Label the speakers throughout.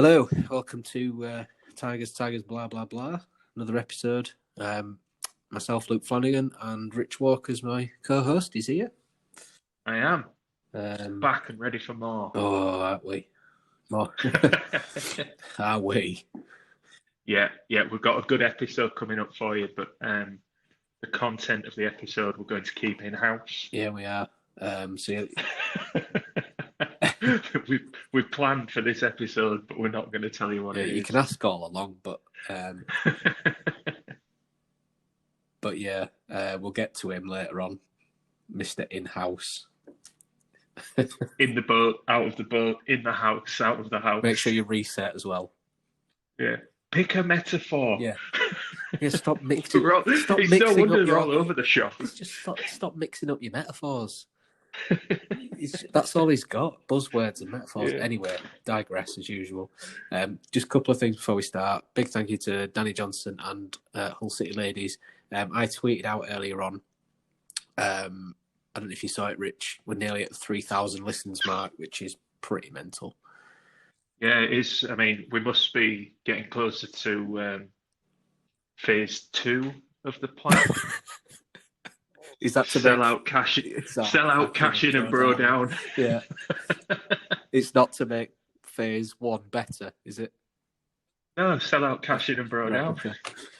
Speaker 1: Hello, welcome to Tigers, blah, blah, blah. Another episode. Myself, Luke Flanagan, and Rich Walker's my co-host. He's here.
Speaker 2: I am. Back and ready for more.
Speaker 1: Oh, aren't we? More. Are we?
Speaker 2: Yeah, we've got a good episode coming up for you, but the content of the episode we're going to keep in-house.
Speaker 1: Yeah, we are.
Speaker 2: We've planned for this episode, but we're not going to tell you what it is.
Speaker 1: You can ask all along, but we'll get to him later on, Mr. In-house.
Speaker 2: In the boat, out of the boat, in the house, out of the house.
Speaker 1: Make sure you reset as well.
Speaker 2: Yeah. Pick a metaphor.
Speaker 1: Yeah. Stop mixing.
Speaker 2: Stop mixing no wonder they're all over the shop.
Speaker 1: It's just stop mixing up your metaphors. That's all he's got, buzzwords and metaphors. Yeah. Anyway, digress as usual. Just a couple of things before we start. Big thank you to Danny Johnson and Hull City Ladies. I tweeted out earlier on, I don't know if you saw it, Rich, we're nearly at the 3,000 listens mark, which is pretty mental.
Speaker 2: Yeah, it is. I mean, we must be getting closer to phase 2 of the plan.
Speaker 1: Is that to
Speaker 2: sell out cash in and bro down?
Speaker 1: Yeah. It's not to make phase 1 better, is it?
Speaker 2: No, sell out, cash in and bro down.
Speaker 1: Okay.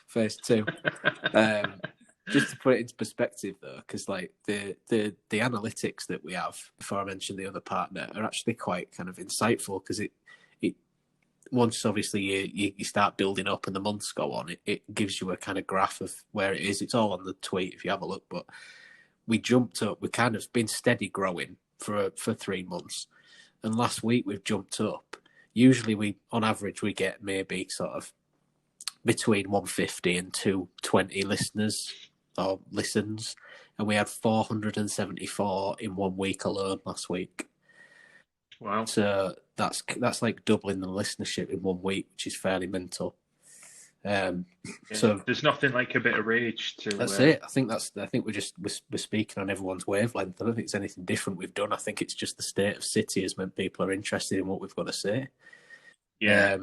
Speaker 1: Phase 2. Just to put it into perspective, though, because like the analytics that we have, before I mention the other partner, are actually quite kind of insightful, because it once obviously you start building up and the months go on, it gives you a kind of graph of where it is. It's all on the tweet if you have a look. But we jumped up. We've kind of been steady growing for 3 months, and last week we've jumped up. Usually on average we get maybe sort of between 150 and 220 listeners or listens, and we had 474 in 1 week alone last week.
Speaker 2: Wow!
Speaker 1: So that's like doubling the listenership in 1 week, which is fairly mental. So
Speaker 2: there's nothing like a bit of rage to.
Speaker 1: That's it. I think we're speaking on everyone's wavelength. I don't think it's anything different we've done. I think it's just the state of City has meant people are interested in what we've got to say.
Speaker 2: Yeah.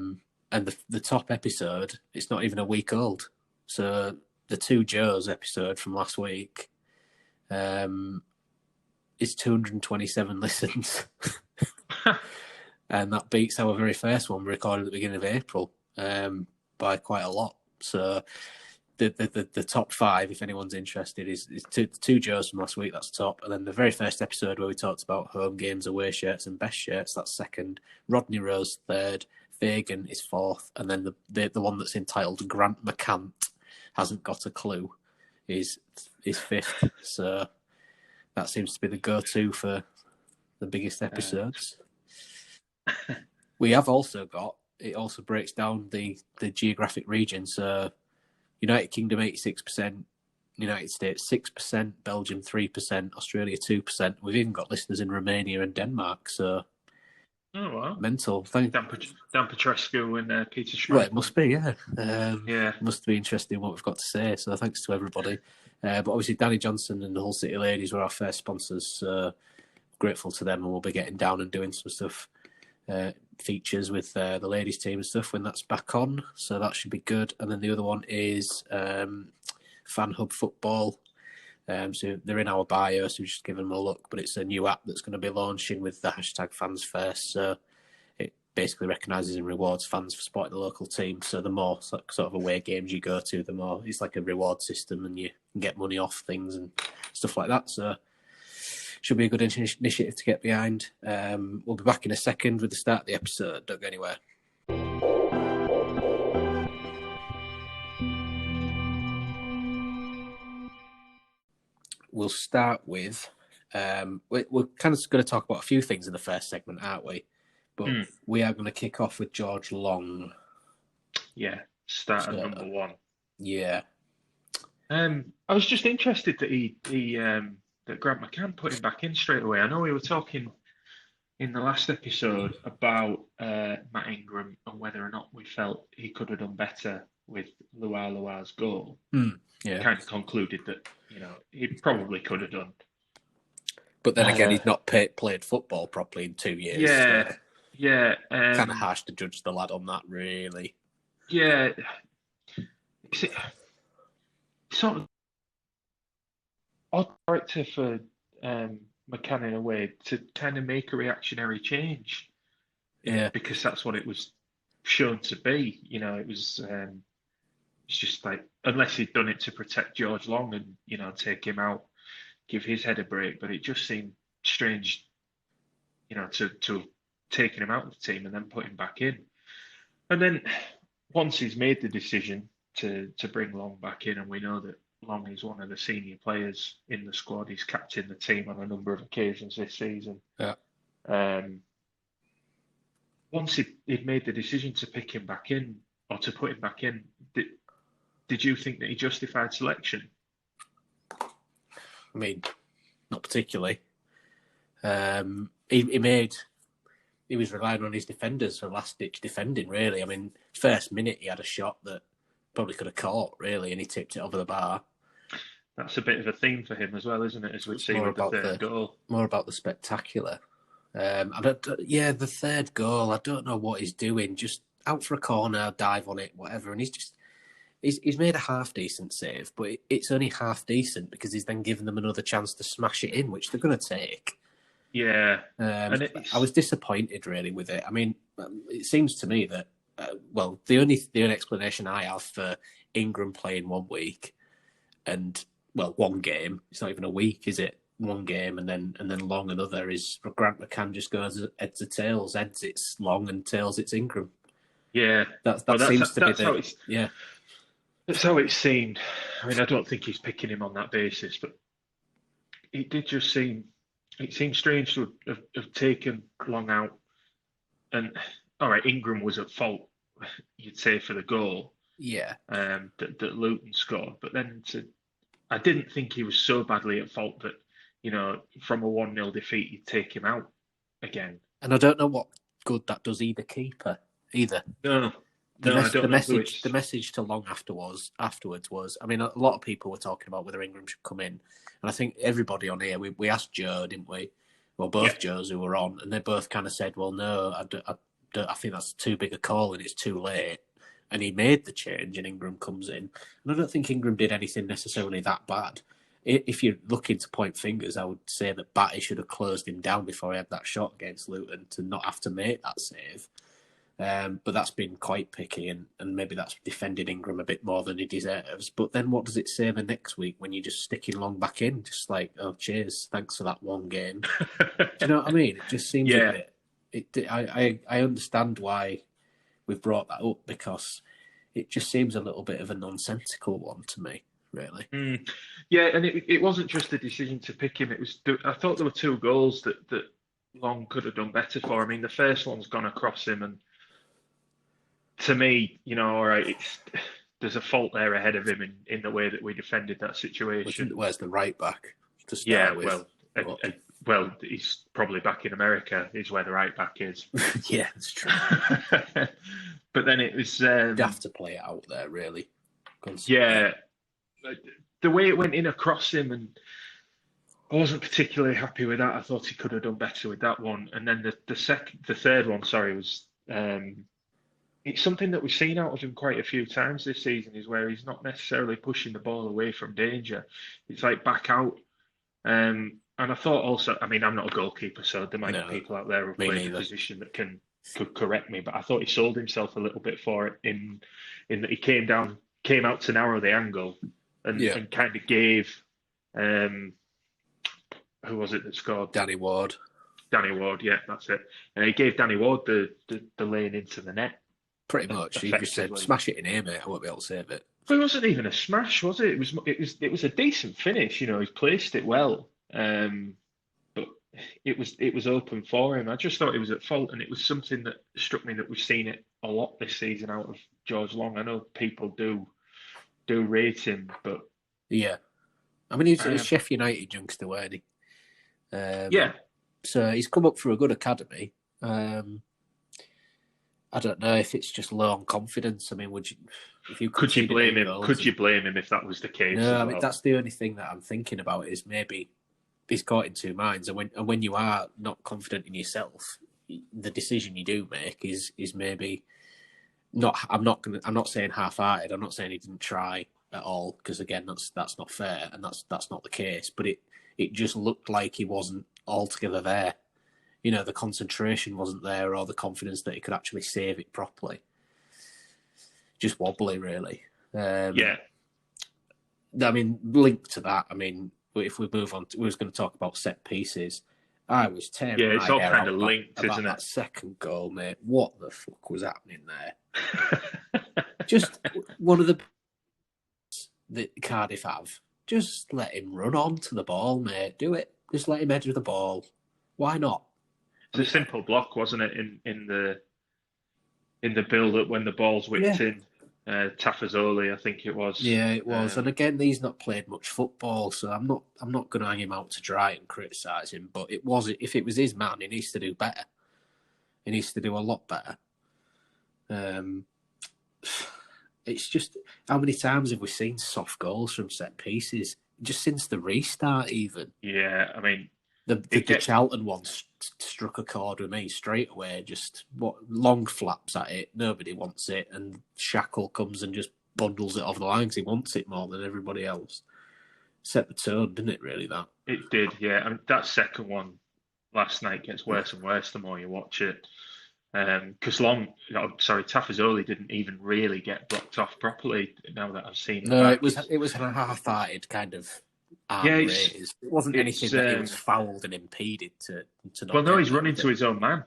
Speaker 1: And the top episode, it's not even a week old. So the 2 Joes episode from last week is 227 listens. And that beats our very first one we recorded at the beginning of April by quite a lot. So the top 5, if anyone's interested, is two Joes from last week. That's top. And then the very first episode where we talked about home games, away shirts, and best shirts, that's second. Rodney Rose third. Fagan is fourth. And then the one that's entitled Grant McCann hasn't got a clue is fifth. So that seems to be the go-to for the biggest episodes. We have also got, it also breaks down the geographic region. So United Kingdom 86%, United States 6%, Belgium 3%, Australia 2%. We've even got listeners in Romania and Denmark. So mental.
Speaker 2: Dan Petrescu and Peter Schmeichel.
Speaker 1: Well, it must be, yeah.
Speaker 2: Yeah.
Speaker 1: Must be interesting what we've got to say. So thanks to everybody. But obviously Danny Johnson and the Hull City Ladies were our first sponsors. So grateful to them, and we'll be getting down and doing some stuff, features with the ladies team and stuff when that's back on. So that should be good. And then the other one is Fan Hub Football. So they're in our bio, so we've just given them a look. But it's a new app that's going to be launching with the hashtag fans first. So it basically recognises and rewards fans for supporting the local team. So the more sort of away games you go to, the more it's like a reward system, and you can get money off things and stuff like that. So should be a good initiative to get behind. We'll be back in a second with the start of the episode. Don't go anywhere. We'll start with, we're kind of going to talk about a few things in the first segment, aren't we? But we are going to kick off with George Long.
Speaker 2: Yeah, start at number 1.
Speaker 1: Yeah.
Speaker 2: I was just interested that that Grant McCann put him back in straight away. I know we were talking in the last episode about Matt Ingram and whether or not we felt he could have done better with Lua's goal.
Speaker 1: Yeah.
Speaker 2: Kind of concluded that, he probably could have done.
Speaker 1: But then again, he's not played football properly in 2 years.
Speaker 2: Yeah, Yeah,
Speaker 1: Kind of harsh to judge the lad on that, really.
Speaker 2: yeah. It's sort of odd character for McCann in a way to kind of make a reactionary change,
Speaker 1: Yeah,
Speaker 2: because that's what it was shown to be. It's just like, unless he'd done it to protect George Long and take him out, give his head a break, but it just seemed strange, to taking him out of the team and then put him back in. And then once he's made the decision to bring Long back in, and we know that Long is one of the senior players in the squad, he's captained the team on a number of occasions this season.
Speaker 1: yeah.
Speaker 2: Um, Once he'd made the decision to pick him back in or to put him back in, did you think that he justified selection?
Speaker 1: I mean, not particularly. He was relying on his defenders for last-ditch defending, really. I mean, first minute he had a shot that probably could have caught, really, and he tipped it over the bar.
Speaker 2: That's a bit of a theme for him as well, isn't it? As we've seen with the third goal.
Speaker 1: More about the spectacular. The third goal, I don't know what he's doing. Just out for a corner, dive on it, whatever. And he's made a half-decent save, but it's only half-decent because he's then given them another chance to smash it in, which they're going to take.
Speaker 2: Yeah.
Speaker 1: I was disappointed, really, with it. I mean, it seems to me that, the only explanation I have for Ingram playing 1 week and, one game, it's not even a week, is it? 1 game and then Long another is Grant McCann just goes heads or tails, heads it's Long and tails it's Ingram.
Speaker 2: Yeah.
Speaker 1: That seems to be
Speaker 2: That's how it seemed. I mean, I don't think he's picking him on that basis, but it did just seem. It seemed strange to have taken Long out. And all right, Ingram was at fault, you'd say, for the goal.
Speaker 1: Yeah.
Speaker 2: That Luton scored, but then I didn't think he was so badly at fault that from a 1-0 defeat you'd take him out again.
Speaker 1: And I don't know what good that does either keeper either.
Speaker 2: No.
Speaker 1: The message to Long afterwards was, I mean, a lot of people were talking about whether Ingram should come in, and I think everybody on here, we asked Joe, didn't we? Well, both Joes who were on, and they both kind of said, well, no, I think that's too big a call and it's too late. And he made the change and Ingram comes in. And I don't think Ingram did anything necessarily that bad. If you're looking to point fingers, I would say that Batty should have closed him down before he had that shot against Luton to not have to make that save. But that's been quite picky, and maybe that's defended Ingram a bit more than he deserves. But then what does it say the next week when you're just sticking Long back in? Just like, oh, cheers, thanks for that 1 game. Do you know what I mean? It just seems a bit... I understand why we've brought that up, because it just seems a little bit of a nonsensical one to me, really.
Speaker 2: Yeah, and it wasn't just the decision to pick him. I thought there were 2 goals that Long could have done better for. I mean, the first one's gone across him, and to me, all right, there's a fault there ahead of him in the way that we defended that situation.
Speaker 1: Where's the right back to start with?
Speaker 2: Well, he's probably back in America, is where the right back is.
Speaker 1: Yeah, that's true.
Speaker 2: But then it was...
Speaker 1: you have to play it out there, really.
Speaker 2: Yeah. The way it went in across him, and I wasn't particularly happy with that. I thought he could have done better with that one. And then the third one, was... it's something that we've seen out of him quite a few times this season, is where he's not necessarily pushing the ball away from danger. It's like back out. And I thought also, I mean, I'm not a goalkeeper, so there might be people out there who play the position that could correct me, but I thought he sold himself a little bit for it in that he came out to narrow the angle and kind of gave, who was it that scored?
Speaker 1: Danny Ward,
Speaker 2: yeah, that's it. And he gave Danny Ward the lane into the net.
Speaker 1: Pretty much. He just said, smash it in here, mate. I won't be able to save it.
Speaker 2: Well, it wasn't even a smash, was it? It was a decent finish. He's placed it well, but it was open for him. I just thought he was at fault, and it was something that struck me that we've seen it a lot this season out of George Long. I know people do rate him, but
Speaker 1: yeah, I mean, he's a Sheffield United youngster, weren't he?
Speaker 2: Yeah.
Speaker 1: So he's come up through a good academy. I don't know if it's just low on confidence. I mean,
Speaker 2: could you blame him? Could you blame him if that was the case?
Speaker 1: No, I mean, that's the only thing that I'm thinking about, is maybe he's caught in 2 minds. And when you are not confident in yourself, the decision you do make is maybe not. I'm not saying half-hearted. I'm not saying he didn't try at all, because again, that's not fair, and that's not the case. But it just looked like he wasn't altogether there. The concentration wasn't there, or the confidence that he could actually save it properly. Just wobbly, really.
Speaker 2: Yeah.
Speaker 1: I mean, linked to that, I mean, if we move on, we was going to talk about set pieces. I was tearing
Speaker 2: Yeah, it's
Speaker 1: my
Speaker 2: all
Speaker 1: hair
Speaker 2: kind
Speaker 1: out
Speaker 2: of linked,
Speaker 1: about
Speaker 2: isn't
Speaker 1: that
Speaker 2: it?
Speaker 1: second goal, mate. What the fuck was happening there? Just one of the that Cardiff have. Just let him run onto the ball, mate. Do it. Just let him edge the ball. Why not?
Speaker 2: It's a simple block, wasn't it? In the build up when the ball's whipped in, Tafazoli, I think it was.
Speaker 1: Yeah, it was. And again, he's not played much football, so I'm not going to hang him out to dry and criticise him. But if it was his man, he needs to do better. He needs to do a lot better. It's just, how many times have we seen soft goals from set pieces? Just since the restart, even.
Speaker 2: Yeah, I mean,
Speaker 1: the Charlton one struck a chord with me straight away. Just long flaps at it, nobody wants it, and Shackle comes and just bundles it off the line because he wants it more than everybody else. Set the tone, didn't it? Really, that
Speaker 2: it did. Yeah, I mean, that second one last night gets worse and worse the more you watch it. Because Tafazoli didn't even really get blocked off properly. Now that I've seen,
Speaker 1: it was a half-hearted kind of. It wasn't anything that he was fouled and impeded to not.
Speaker 2: Well, no, he's running to his own man.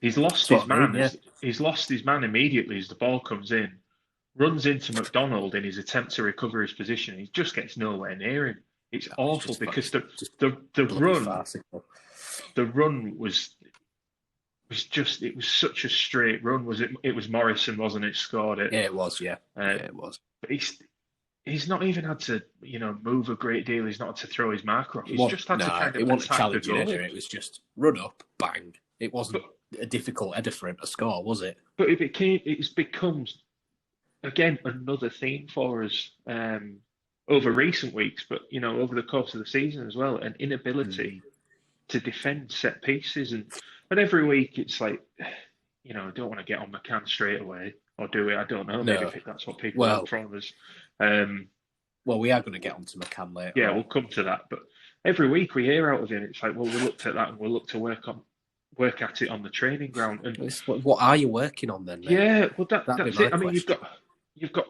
Speaker 2: He's lost his man. Yeah. He's lost his man immediately as the ball comes in. Runs into McDonald in his attempt to recover his position. He just gets nowhere near him. It's awful because the run was such a straight run. It was Morrison, wasn't it? Scored it.
Speaker 1: Yeah, it was. Yeah, it was.
Speaker 2: But he's not even had to, move a great deal. He's not had to throw his marker off. He's just had to kind of attack the goal.
Speaker 1: It was just run up, bang. It wasn't a difficult header for him to score, was it?
Speaker 2: But it's become again another theme for us over recent weeks, but over the course of the season as well, an inability to defend set pieces, and every week it's like, I don't want to get on McCann straight away, or do it? I don't know. Maybe if that's what people want from us.
Speaker 1: Well, we are going to get onto McCann later.
Speaker 2: Yeah, we'll come to that. But every week we hear out of him, it's like, well, we looked at that and we'll look to work at it on the training ground. And
Speaker 1: what are you working on then? Mate?
Speaker 2: Yeah, well, that's it. I mean, you've got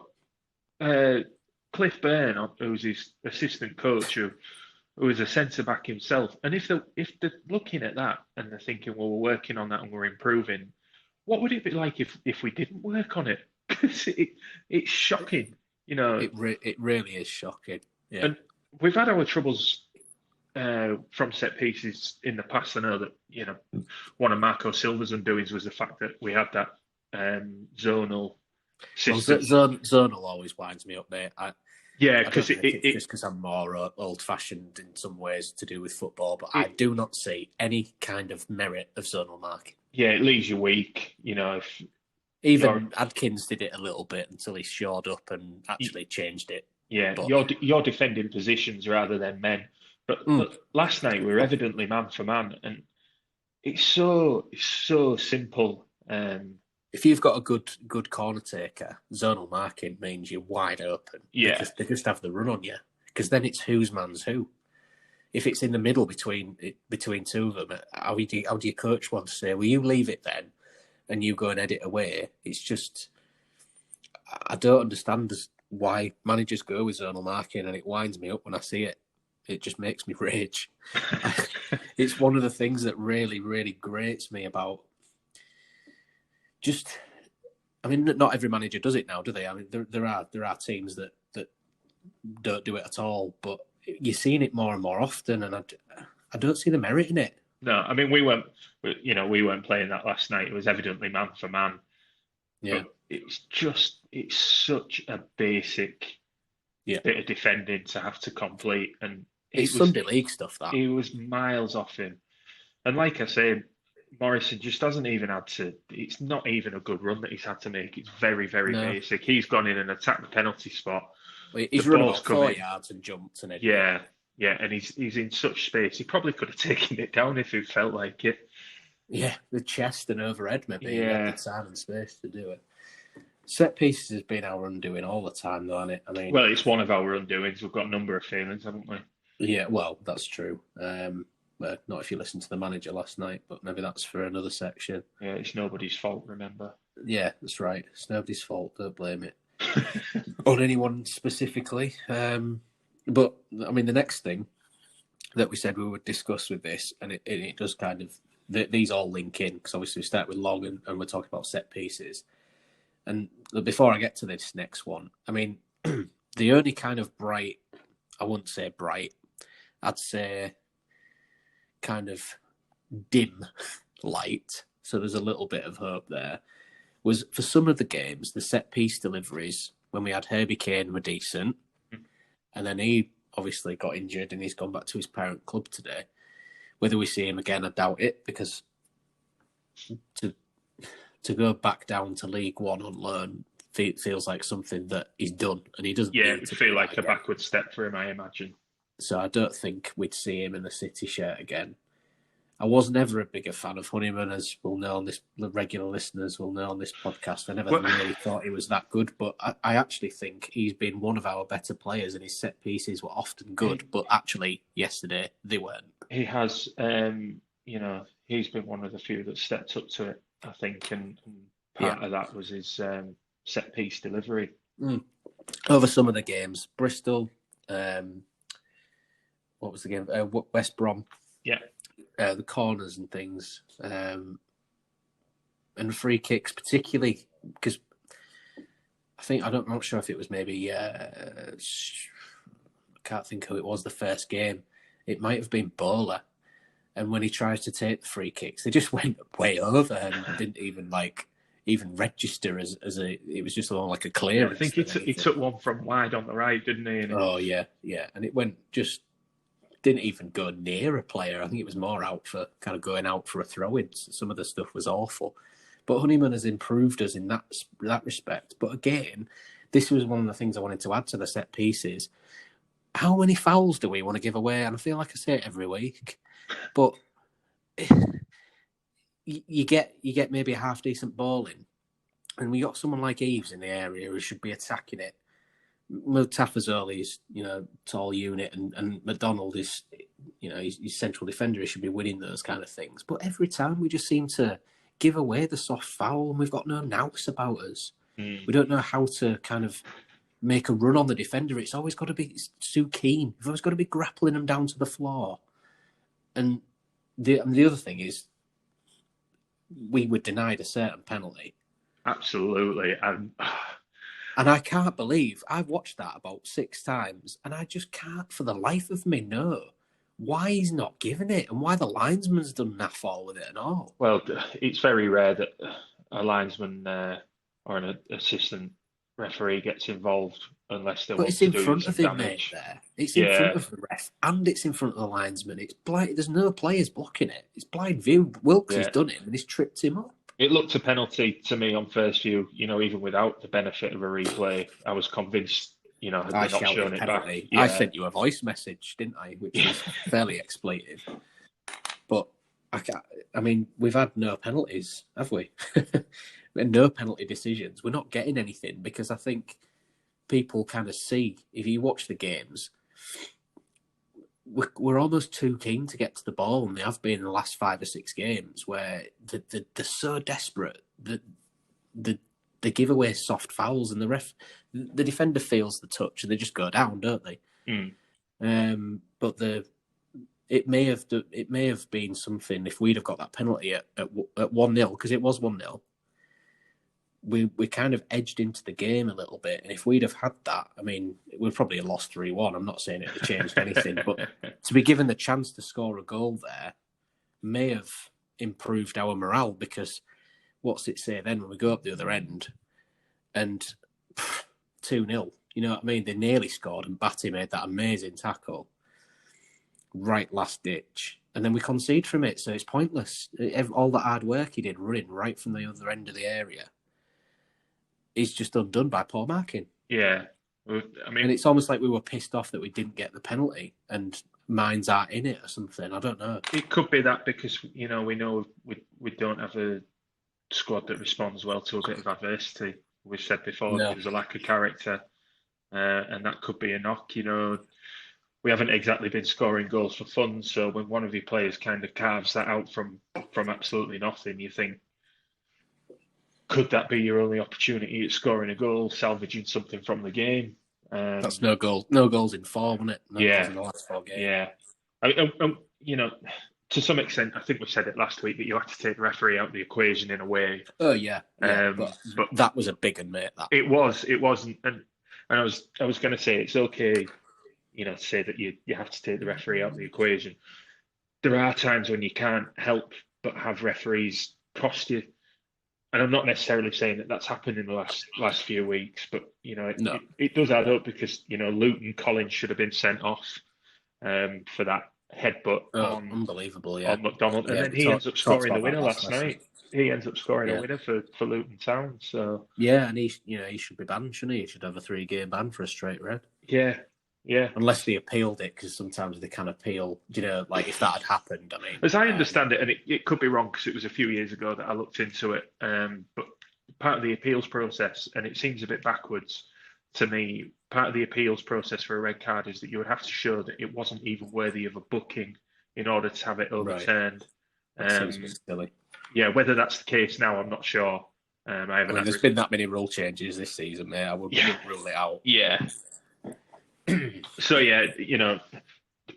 Speaker 2: Cliff Byrne, who's his assistant coach, who is a centre back himself. And if they're looking at that and they're thinking, well, we're working on that and we're improving, what would it be like if we didn't work on it? Because it's shocking,
Speaker 1: It really is shocking. Yeah.
Speaker 2: And we've had our troubles from set pieces in the past. I know that one of Marco Silva's undoings was the fact that we had that zonal system.
Speaker 1: Well, zonal always winds me up, mate.
Speaker 2: Because
Speaker 1: it's just because I'm more old-fashioned in some ways to do with football, but I do not see any kind of merit of zonal marking.
Speaker 2: Yeah, it leaves you weak.
Speaker 1: Even Adkins did it a little bit until he shored up and actually changed it.
Speaker 2: Yeah, but you're defending positions rather than men. But last night we were evidently man for man, and it's so simple.
Speaker 1: If you've got a good corner taker, zonal marking means you're wide open.
Speaker 2: Yeah,
Speaker 1: they just have the run on you, because then it's whose man's who. If it's in the middle between two of them, how do your coach want to say, well, you leave it then, and you go and edit away? It's just, I don't understand why managers go with zonal marking, and it winds me up when I see it. It just makes me rage. It's one of the things that really, really grates me about. Just, I mean, not every manager does it now, do they? I mean, there are teams that don't do it at all, but you're seeing it more and more often, and I don't see the merit in it.
Speaker 2: No, I mean, we weren't playing that last night. It was evidently man for man.
Speaker 1: Yeah,
Speaker 2: but it's such a basic bit of defending to have to complete, and
Speaker 1: it's Sunday League stuff. That
Speaker 2: he was miles off him, and like I say, Morrison just hasn't even had to. It's not even a good run that he's had to make. It's very, very basic. He's gone in and attacked the penalty spot.
Speaker 1: Well, he's run about 4 yards and jumped and
Speaker 2: yeah, and he's in such space. He probably could have taken it down if he felt like it.
Speaker 1: Yeah, the chest and overhead, maybe. He had the
Speaker 2: Yeah.
Speaker 1: time and space to do it. Set pieces has been our undoing all the time, though, hasn't it? I mean,
Speaker 2: Well, it's one of our undoings. We've got a number of feelings, haven't we?
Speaker 1: yeah, well, that's true. Well, not if you listened to the manager last night, but maybe that's for another section.
Speaker 2: Yeah, it's nobody's fault, remember?
Speaker 1: Yeah, that's right. It's nobody's fault. Don't blame it on anyone specifically. But I mean, the next thing that we said we would discuss with this, and it does kind of these all link in because obviously we start with long and we're talking about set pieces. And before I get to this next one, I mean, the only kind of bright, I wouldn't say bright, I'd say kind of dim light. So there's a little bit of hope there. Was for some of the games, the set piece deliveries, when we had Herbie Kane, were decent. And then he obviously got injured and he's gone back to his parent club today. Whether we see him again, I doubt it, because to go back down to League One on loan feels like something that he's done, and he doesn't.
Speaker 2: Yeah, it would feel like a backward step for him, I imagine.
Speaker 1: So I don't think we'd see him in the City shirt again. I was never a bigger fan of Honeyman, as we'll know on this. The regular listeners will know on this podcast. I never really thought he was that good, but I actually think he's been one of our better players, and his set pieces were often good. But actually, yesterday they weren't.
Speaker 2: He has, he's been one of the few that stepped up to it, I think, and part of that was his set piece delivery.
Speaker 1: Over some of the games, Bristol, what was the game? West Brom.
Speaker 2: Yeah.
Speaker 1: The corners and things, and free kicks, particularly because I'm not sure if it was maybe I can't think who it was the first game. It might have been Bowler, and when he tries to take the free kicks, they just went way over and didn't even register as it was just like a clearance.
Speaker 2: Yeah, I think he took one from wide on the right, didn't he?
Speaker 1: And it went just. Didn't even go near a player. I think it was more going out for a throw-in. Some of the stuff was awful. But Honeyman has improved us in that respect. But again, this was one of the things I wanted to add to the set pieces. How many fouls do we want to give away? And I feel like I say it every week. But you get maybe a half-decent ball in. And we got someone like Eves in the area who should be attacking it. Tafazoli's, tall unit, and McDonald is, he's central defender. He should be winning those kind of things. But every time we just seem to give away the soft foul, and we've got no nous about us. We don't know how to kind of make a run on the defender. It's always got to be too keen. We've always got to be grappling them down to the floor. And the other thing is, we were denied a certain penalty.
Speaker 2: Absolutely.
Speaker 1: And I can't believe I've watched that about 6 times, and I just can't, for the life of me, know why he's not giving it and why the linesman's done naff all with it and all.
Speaker 2: Well, it's very rare that a linesman or an assistant referee gets involved unless they want to do some damage. But it's in front of him, mate,
Speaker 1: there. It's in front of the ref, and it's in front of the linesman. It's blind. There's no players blocking it. It's blind view. Wilkes has done it, and he's tripped him up.
Speaker 2: It looked a penalty to me on first view, even without the benefit of a replay. I was convinced, had they not shown it back.
Speaker 1: Yeah. I sent you a voice message, didn't I? Which was fairly expletive. But, we've had no penalties, have we? No penalty decisions. We're not getting anything because I think people kind of see, if you watch the games, we're almost too keen to get to the ball, and they have been in the last 5 or 6 games where they're so desperate that they give away soft fouls, and the defender feels the touch and they just go down, don't they? But it may have been something if we'd have got that penalty at 1-0, because it was 1-0. We kind of edged into the game a little bit, and if we'd have had that, we'd probably have lost 3-1. I'm not saying it would have changed anything, but to be given the chance to score a goal there may have improved our morale, because what's it say then when we go up the other end and 2-0, you know what I mean? They nearly scored, and Batty made that amazing tackle, right last ditch, and then we concede from it, so it's pointless. All that hard work he did running right from the other end of the area is just undone by poor marking.
Speaker 2: Yeah.
Speaker 1: And it's almost like we were pissed off that we didn't get the penalty. And minds aren't in it or something. I don't know.
Speaker 2: It could be that because we know we don't have a squad that responds well to a bit of adversity. We've said before
Speaker 1: No.
Speaker 2: there's a lack of character, and that could be a knock. We haven't exactly been scoring goals for fun. So when one of your players kind of carves that out from absolutely nothing, you think, could that be your only opportunity at scoring a goal, salvaging something from the game?
Speaker 1: That's no goals in 4, wasn't it? No
Speaker 2: Yeah,
Speaker 1: goals in the last 4 games.
Speaker 2: yeah. To some extent, I think we said it last week that you have to take the referee out of the equation in a way.
Speaker 1: Oh yeah. But that was a big one, mate. That
Speaker 2: it wasn't, and I was going to say it's okay, to say that you have to take the referee out of the equation. There are times when you can't help but have referees cost you. And I'm not necessarily saying that that's happened in the last few weeks, but it does add up because Luton Collins should have been sent off for that headbutt on
Speaker 1: unbelievable,
Speaker 2: on McDonald, and then he ends up scoring the winner last night. He ends up scoring a winner for Luton Town. So
Speaker 1: yeah, and he should be banned, shouldn't he? He should have a 3-game ban for a straight red.
Speaker 2: Yeah.
Speaker 1: Unless they appealed it, because sometimes they can appeal. Like if that had happened, I mean,
Speaker 2: as I understand it, and it could be wrong because it was a few years ago that I looked into it, but part of the appeals process, and it seems a bit backwards to me, part of the appeals process for a red card is that you would have to show that it wasn't even worthy of a booking in order to have it overturned.
Speaker 1: Right. That seems silly.
Speaker 2: Yeah, whether that's the case now, I'm not sure.
Speaker 1: There's been that many rule changes this season, mate. I wouldn't rule it out.
Speaker 2: Yeah. So yeah,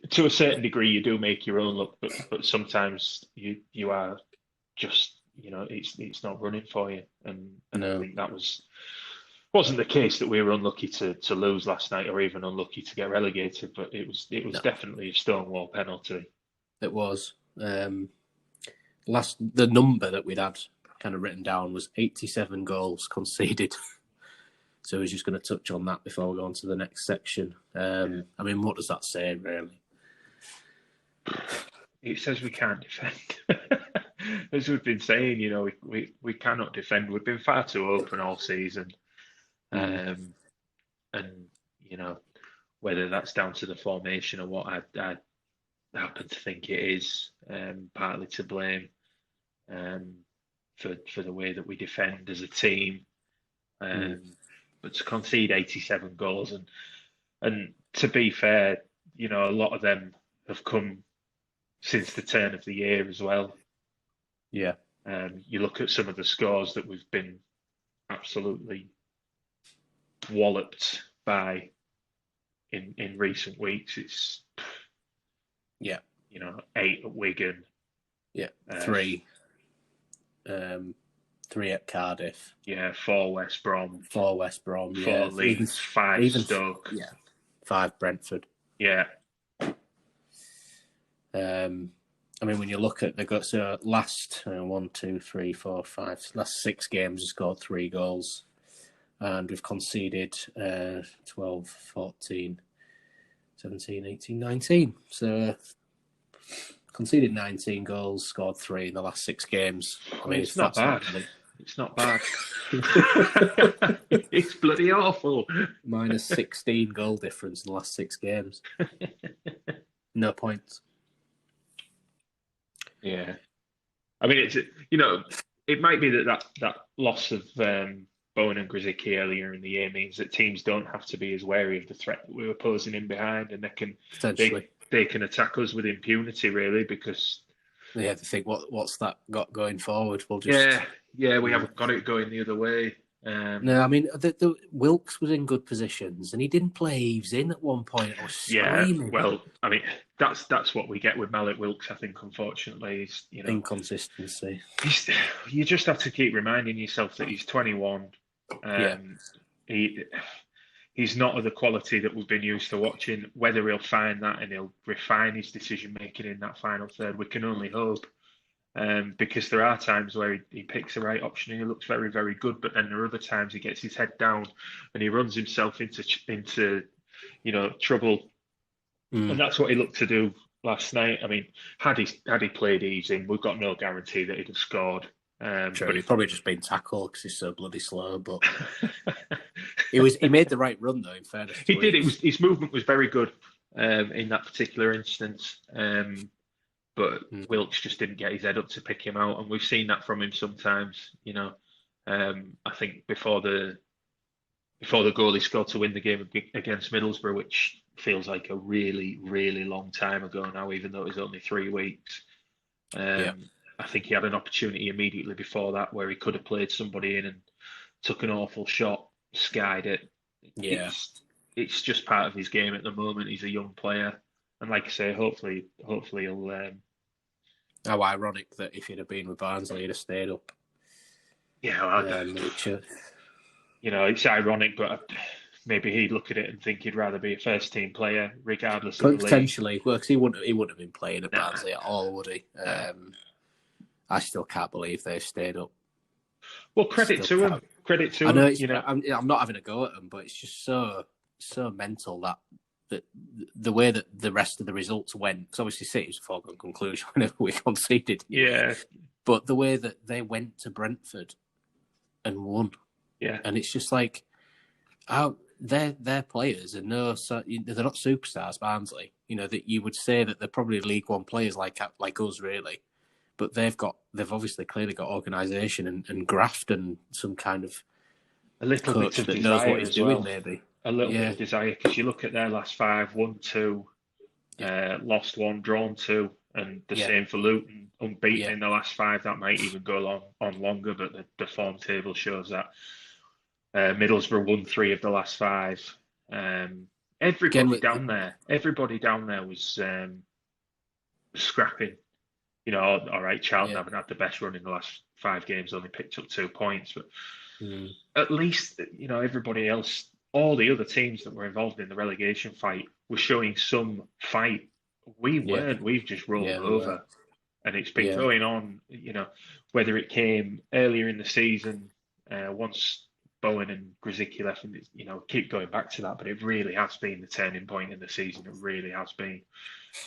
Speaker 2: to a certain degree, you do make your own luck, but sometimes you are just it's not running for you, and I think that wasn't the case that we were unlucky to lose last night, or even unlucky to get relegated, but it was definitely a Stonewall penalty.
Speaker 1: It was. The number that we'd had kind of written down was 87 goals conceded. So we're just going to touch on that before we go on to the next section. I mean, what does that say, really?
Speaker 2: It says we can't defend. As we've been saying, we cannot defend. We've been far too open all season. And, whether that's down to the formation or what, I happen to think it is partly to blame for the way that we defend as a team. But to concede 87 goals, and to be fair, a lot of them have come since the turn of the year as well.
Speaker 1: Yeah.
Speaker 2: You look at some of the scores that we've been absolutely walloped by in recent weeks. It's 8 at Wigan.
Speaker 1: Yeah. 3. 3 at Cardiff.
Speaker 2: Yeah, 4 West Brom.
Speaker 1: 4 West Brom.
Speaker 2: 4 Leeds. 5 Stoke.
Speaker 1: Yeah. 5 Brentford.
Speaker 2: Yeah.
Speaker 1: I mean, when you look at last 1, 2, 3, 4, 5, last 6 games, we scored 3 goals, and we've conceded 12, 14, 17, 18, 19. So conceded 19 goals, scored 3 in the last 6 games. I mean,
Speaker 2: it's not bad. It's not bad. It's bloody awful.
Speaker 1: Minus 16 goal difference in the last 6 games. No points.
Speaker 2: Yeah. I mean, it's it might be that loss of Bowen and Grzycki earlier in the year means that teams don't have to be as wary of the threat that we were posing in behind, and they can attack us with impunity, really, because
Speaker 1: they have to think, what's that got going forward? We'll just
Speaker 2: we haven't got it going the other way.
Speaker 1: No, I mean, the Wilkes was in good positions, and he didn't play Eves in at one point. I was screaming.
Speaker 2: Yeah, well, I mean, that's what we get with Malik Wilkes, I think, unfortunately.
Speaker 1: Inconsistency.
Speaker 2: You just have to keep reminding yourself that he's 21. He's not of the quality that we've been used to watching. Whether he'll find that and he'll refine his decision-making in that final third, we can only hope. Because there are times where he picks the right option and he looks very, very good, but then there are other times he gets his head down and he runs himself into trouble, and that's what he looked to do last night. I mean, had he played easy, we've got no guarantee that he'd have scored.
Speaker 1: But he'd probably just been tackled because he's so bloody slow. But he made the right run though. In fairness,
Speaker 2: he did. His movement was very good. in that particular instance. But Wilkes just didn't get his head up to pick him out, and we've seen that from him sometimes. I think before the goal he scored to win the game against Middlesbrough, which feels like a really, really long time ago now, even though it was only 3 weeks. I think he had an opportunity immediately before that where he could have played somebody in and took an awful shot, skied it.
Speaker 1: Yeah.
Speaker 2: It's just part of his game at the moment. He's a young player. And like I say, hopefully he'll...
Speaker 1: How ironic that if he'd have been with Barnsley, he'd have stayed up.
Speaker 2: Yeah, it's ironic, but maybe he'd look at it and think he'd rather be a first-team player, regardless of the league.
Speaker 1: Potentially, because he wouldn't have been playing at Barnsley at all, would he? I still can't believe they've stayed up.
Speaker 2: Well, credit to him.
Speaker 1: I know. I'm not having a go at them, but it's just so mental that the way that the rest of the results went. Because obviously, City's a foregone conclusion whenever we conceded.
Speaker 2: Yeah.
Speaker 1: But the way that they went to Brentford and won.
Speaker 2: Yeah.
Speaker 1: And it's just like, they're players, and they're not superstars, Barnsley. That you would say that they're probably League One players like us, really. But they've obviously clearly got organisation and graft and some kind of
Speaker 2: a little
Speaker 1: coach
Speaker 2: bit of
Speaker 1: that knows what he's doing,
Speaker 2: well.
Speaker 1: maybe.
Speaker 2: A little bit of desire, because you look at their last 5, won 2, lost 1, drawn 2, and the same for Luton, unbeaten in the last 5. That might even go on longer, but the form table shows that. Middlesbrough won 3 of the last 5. Everybody down there was scrapping. All right, Charlton haven't had the best run in the last 5 games, only picked up 2 points, but at least, everybody else, all the other teams that were involved in the relegation fight were showing some fight. We weren't. We've just rolled over. And it's been going on, whether it came earlier in the season, once Bowen and Grzycki left, and keep going back to that, but it really has been the turning point in the season. It really has been.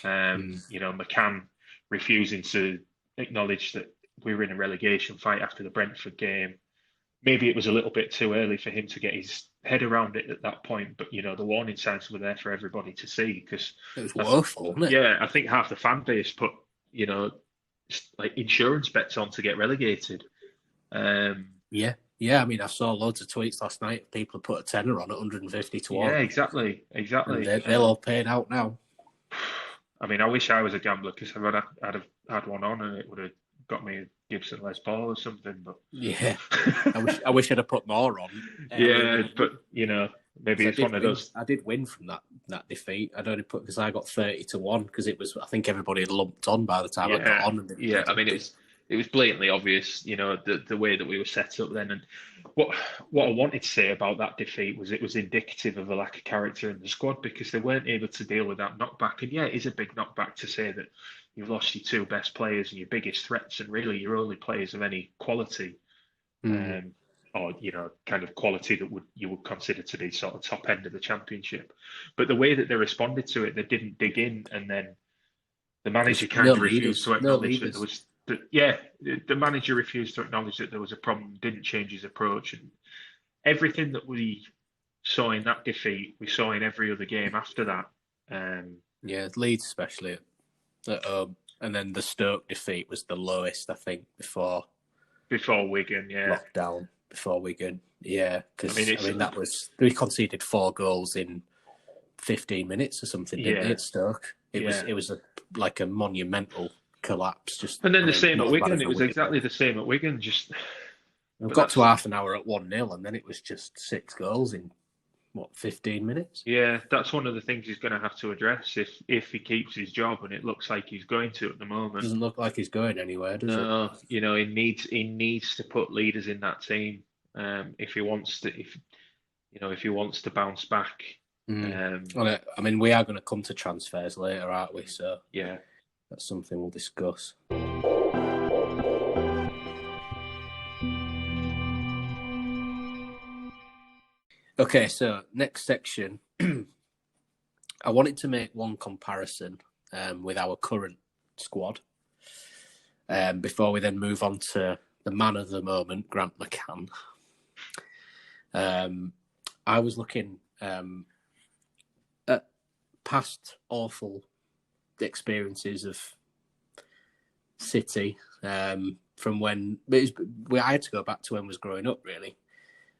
Speaker 2: McCann refusing to acknowledge that we were in a relegation fight after the Brentford game. Maybe it was a little bit too early for him to get his head around it at that point, but the warning signs were there for everybody to see, because
Speaker 1: it was woeful, wasn't it?
Speaker 2: Yeah, I think half the fan base put like insurance bets on to get relegated.
Speaker 1: Yeah, I mean, I saw loads of tweets last night. People put a tenner on at 150 to 1.
Speaker 2: Yeah, exactly.
Speaker 1: And they'll all paid out now.
Speaker 2: I mean, I wish I was a gambler, because I'd have had one on and it would have got me a Gibson Les Paul or something. But
Speaker 1: yeah, I wish I'd have put more on.
Speaker 2: But maybe it's one of those.
Speaker 1: I did win from that defeat. I'd only put, because I got 30 to 1, because it was, I think everybody had lumped on by the time I got on.
Speaker 2: I mean, it was blatantly obvious, the way that we were set up then. And what I wanted to say about that defeat was it was indicative of a lack of character in the squad, because they weren't able to deal with that knockback. And it is a big knockback to say that you've lost your 2 best players and your biggest threats, and really your only players of any quality, or kind of quality that you would consider to be sort of top end of the Championship. But the way that they responded to it, they didn't dig in, and then the manager kind of refused to acknowledge that there was. But the manager refused to acknowledge that there was a problem, didn't change his approach, and everything that we saw in that defeat, we saw in every other game after that.
Speaker 1: Leeds especially at home, and then the Stoke defeat was the lowest, I think, before
Speaker 2: Wigan,
Speaker 1: lockdown, before Wigan, because that was, we conceded 4 goals in 15 minutes or something, didn't we, at Stoke? It was like a monumental collapse.
Speaker 2: And then the same at Wigan. It was exactly the same at Wigan.
Speaker 1: We got to half an hour at 1-0, and then it was just 6 goals in 15 minutes?
Speaker 2: Yeah, that's one of the things he's going to have to address if he keeps his job, and it looks like he's going to at the moment.
Speaker 1: Doesn't look like he's going anywhere, does it?
Speaker 2: No, he needs to put leaders in that team if he wants to bounce back.
Speaker 1: Well, I mean, we are going to come to transfers later, aren't we? So
Speaker 2: yeah.
Speaker 1: That's something we'll discuss. Okay, so next section. I wanted to make one comparison with our current squad before we then move on to the man of the moment, Grant McCann. I was looking at past awful experiences of City from when I had to go back to when I was growing up, really.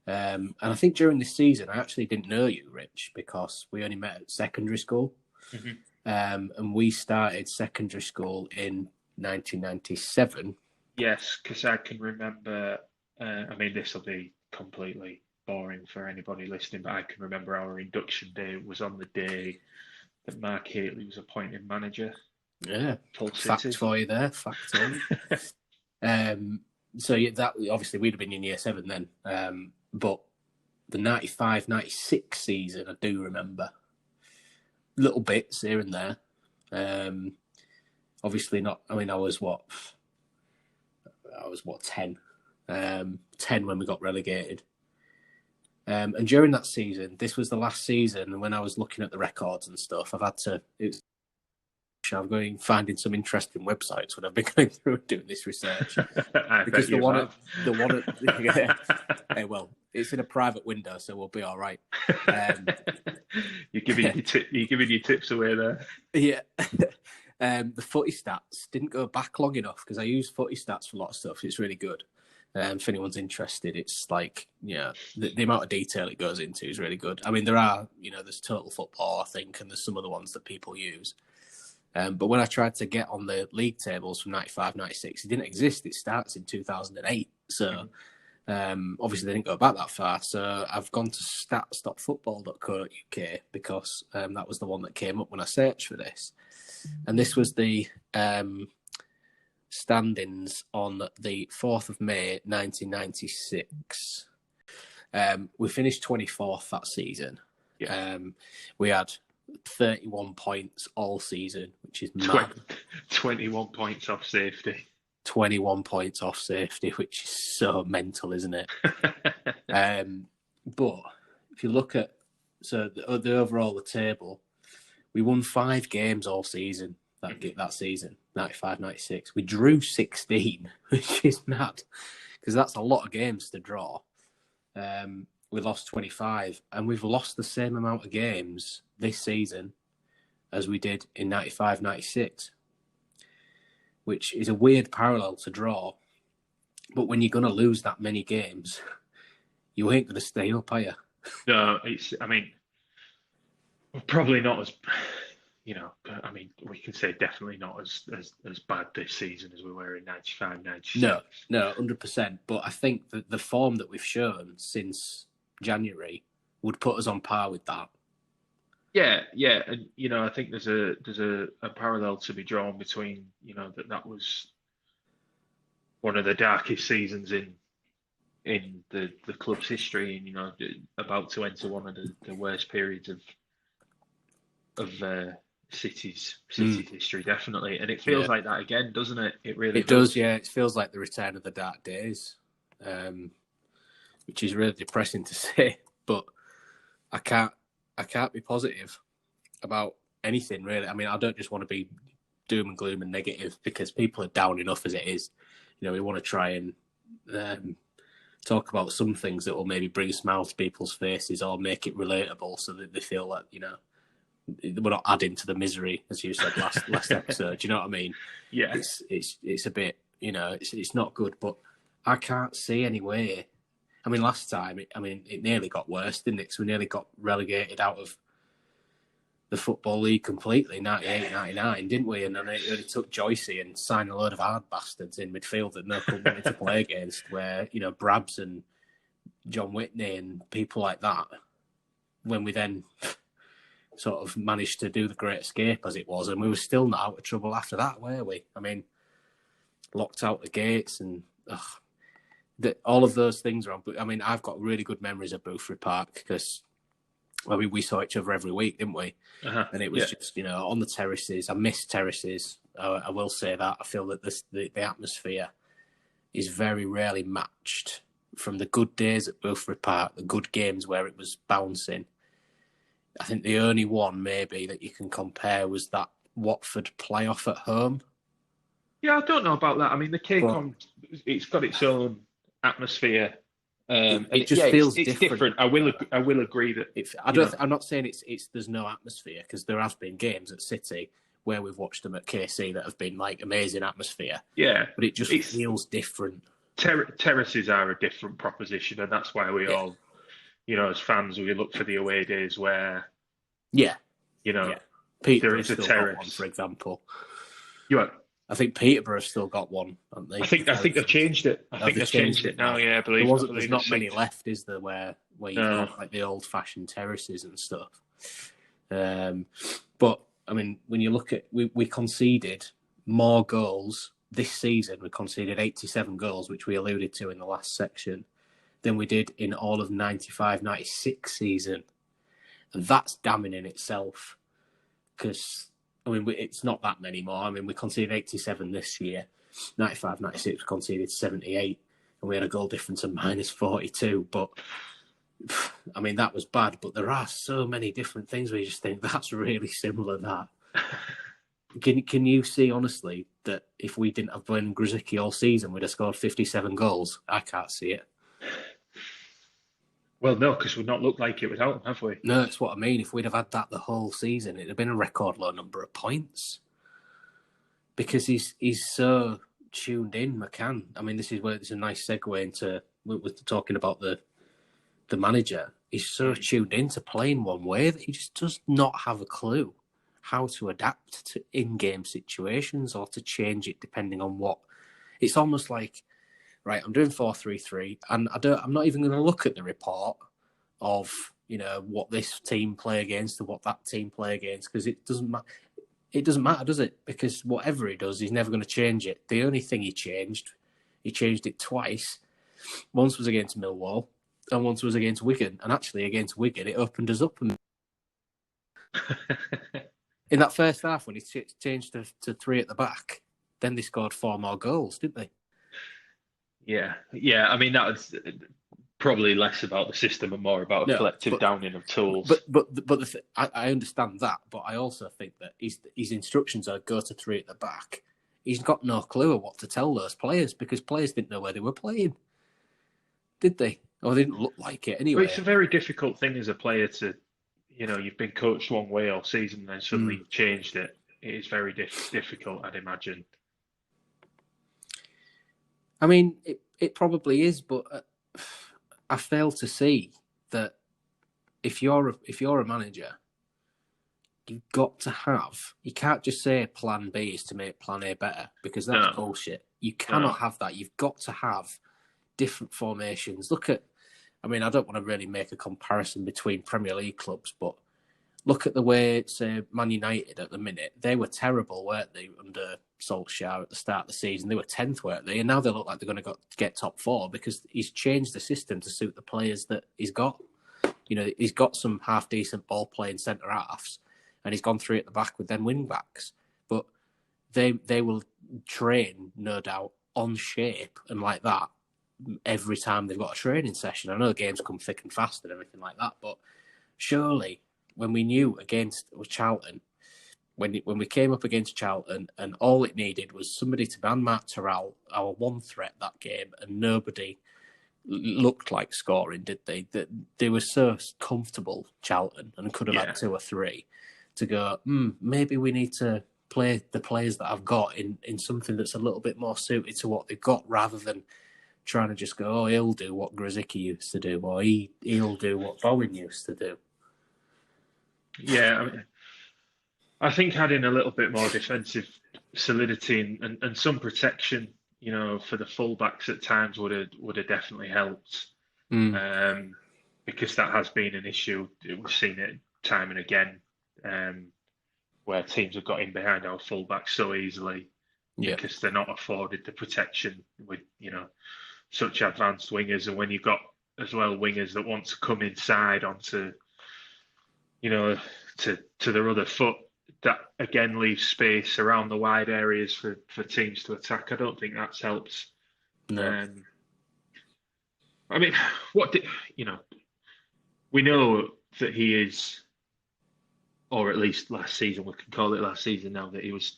Speaker 1: And I think during this season, I actually didn't know you, Rich, because we only met at secondary school.
Speaker 2: Mm-hmm.
Speaker 1: And we started secondary school in 1997.
Speaker 2: Yes, because I can remember. I mean, this will be completely boring for anybody listening, but I can remember our induction day was on the day that Mark Haley was appointed manager.
Speaker 1: Yeah,
Speaker 2: Hull
Speaker 1: fact
Speaker 2: City.
Speaker 1: for you there, fact for you. So yeah, that obviously we'd have been in year 7 then. But the 95-96 season, I do remember little bits here and there. Obviously not. I mean, I was 10. 10 when we got relegated. And during that season, this was the last season, and when I was looking at the records and stuff, I'm going finding some interesting websites when I've been going through and doing this research.
Speaker 2: Because the one,
Speaker 1: well, it's in a private window, so we'll be all right.
Speaker 2: You're giving your tips away there.
Speaker 1: Yeah. The footy stats didn't go back long enough because I use footy stats for a lot of stuff. It's really good. If anyone's interested, it's like, the amount of detail it goes into is really good. I mean, there are, there's Total Football, I think, and there's some other ones that people use. But when I tried to get on the league tables from 95-96, it didn't exist. It starts in 2008. So obviously they didn't go back that far. So I've gone to stats.football.co.uk because that was the one that came up when I searched for this. And this was the standings on the 4th of May, 1996. We finished 24th that season.
Speaker 2: Yeah.
Speaker 1: We had 31 points all season, which is mad.
Speaker 2: 21 points off safety.
Speaker 1: 21 points off safety, which is so mental, isn't it? But if you look at the overall the table, we won 5 games all season that season, 95-96. We drew 16, which is mad because that's a lot of games to draw. We lost 25, and we've lost the same amount of games this season as we did in 95-96, which is a weird parallel to draw. But when you're going to lose that many games, you ain't going to stay up, are you?
Speaker 2: No, we're probably not as, we can say definitely not as bad this season as we were in 95-96.
Speaker 1: No, 100%. But I think that the form that we've shown since January would put us on par with that.
Speaker 2: Yeah, and I think there's a parallel to be drawn between that was one of the darkest seasons in the club's history, and about to enter one of the worst periods of City's history, definitely. And it feels like that again, doesn't it? It really
Speaker 1: does. Yeah, it feels like the return of the dark days, which is really depressing to say, but I can't be positive about anything, really. I mean, I don't just want to be doom and gloom and negative because people are down enough as it is. We want to try and talk about some things that will maybe bring a smile to people's faces or make it relatable so that they feel that, we're not adding to the misery, as you said last episode. Do you know what I mean?
Speaker 2: Yeah.
Speaker 1: It's a bit, it's not good, but I can't see any way. I mean, last time, it nearly got worse, didn't it? Because we nearly got relegated out of the Football League completely, 98-99, didn't we? And then it really took Joycey and signed a load of hard bastards in midfield that no club wanted to play against, where, Brabs and John Whitney and people like that, when we then sort of managed to do the Great Escape, as it was, and we were still not out of trouble after that, were we? I mean, locked out the gates and... all of those things are on. I mean, I've got really good memories of Boothry Park because, we saw each other every week, didn't we?
Speaker 2: Uh-huh.
Speaker 1: And it was just, on the terraces. I miss terraces. I will say that. I feel that the atmosphere is very rarely matched from the good days at Boothry Park, the good games where it was bouncing. I think the only one maybe that you can compare was that Watford playoff at home.
Speaker 2: Yeah, I don't know about that. I mean, the Cape-On, it's got its own atmosphere
Speaker 1: It just feels
Speaker 2: it's
Speaker 1: different.
Speaker 2: different. I will agree that
Speaker 1: I'm not saying it's there's no atmosphere, because there has been games at City where we've watched them at KC that have been like amazing atmosphere.
Speaker 2: Yeah,
Speaker 1: but it just feels different.
Speaker 2: Terraces are a different proposition, and that's why we all, as fans, we look for the away days where,
Speaker 1: yeah,
Speaker 2: there
Speaker 1: Peterborough's
Speaker 2: is a
Speaker 1: still
Speaker 2: terrace.
Speaker 1: got one, for example.
Speaker 2: I
Speaker 1: think Peterborough's still got one, haven't they?
Speaker 2: I think they've changed it. I think they've changed it now. Yeah, I believe
Speaker 1: there's not many left, is there? Where you've got like the old-fashioned terraces and stuff. But I mean, when you look at, we conceded more goals this season. We conceded 87 goals, which we alluded to in the last section, than we did in all of 95-96 season, and that's damning in itself. Because I mean, it's not that many more. I mean, we conceded 87 this year. 95-96, we conceded 78, and we had a goal difference of -42. But I mean, that was bad. But there are so many different things where you just think that's really similar. That can you see honestly that if we didn't have Glenn Grzycki all season, we'd have scored 57 goals? I can't see it.
Speaker 2: Well, no, because we've not looked like it without him, have we?
Speaker 1: No, that's what I mean. If we'd have had that the whole season, it'd have been a record low number of points. Because he's so tuned in, McCann. I mean, this is where it's a nice segue into we're talking about the manager. He's so tuned in to playing one way that he just does not have a clue how to adapt to in-game situations or to change it depending on what. It's almost like, right, I'm doing 4-3-3, and I'm not even going to look at the report of what this team play against and what that team play against, because it doesn't matter. It doesn't matter, does it? Because whatever he does, he's never going to change it. The only thing he changed it twice. Once was against Millwall, and once was against Wigan. And actually, against Wigan, it opened us up. In that first half, when he changed to 3 at the back, then they scored 4 more goals, didn't they?
Speaker 2: Yeah. I mean, that was probably less about the system and more about a collective downing of tools.
Speaker 1: But I understand that, but I also think that his instructions are go to 3 at the back. He's got no clue of what to tell those players, because players didn't know where they were playing, did they? Or they didn't look like it anyway.
Speaker 2: Well, it's a very difficult thing as a player to, you've been coached one way all season and then suddenly changed it. It is very difficult, I'd imagine.
Speaker 1: I mean, it probably is, but I fail to see that if you're a manager, you've got to have. You can't just say Plan B is to make Plan A better, because that's bullshit. You cannot have that. You've got to have different formations. Look at. I mean, I don't want to really make a comparison between Premier League clubs, but look at the way, say, Man United at the minute. They were terrible, weren't they, under Solskjaer at the start of the season? They were 10th, weren't they? And now they look like they're going to get top 4, because he's changed the system to suit the players that he's got. He's got some half-decent ball-playing centre-halves, and he's gone 3 at the back with them wing-backs. But they will train, no doubt, on shape and like that every time they've got a training session. I know the games come thick and fast and everything like that, but surely when we knew against Charlton, when we came up against Charlton, and all it needed was somebody to man Mark Terrell, our one threat that game, and nobody looked like scoring, did they? They were so comfortable, Charlton, and could have had 2 or 3 to go, maybe we need to play the players that I've got in something that's a little bit more suited to what they've got, rather than trying to just go, he'll do what Grzycki used to do, or he'll do what Bowen used to do.
Speaker 2: Yeah, I think adding a little bit more defensive solidity and some protection, for the fullbacks at times would have definitely helped. Because that has been an issue. We've seen it time and again, where teams have got in behind our fullbacks so easily because they're not afforded the protection with such advanced wingers. And when you've got as well wingers that want to come inside onto to their other foot, that again leaves space around the wide areas for teams to attack. I don't think that's helped.
Speaker 1: No.
Speaker 2: I mean, we know that he is, or at least last season, we can call it last season now, that he was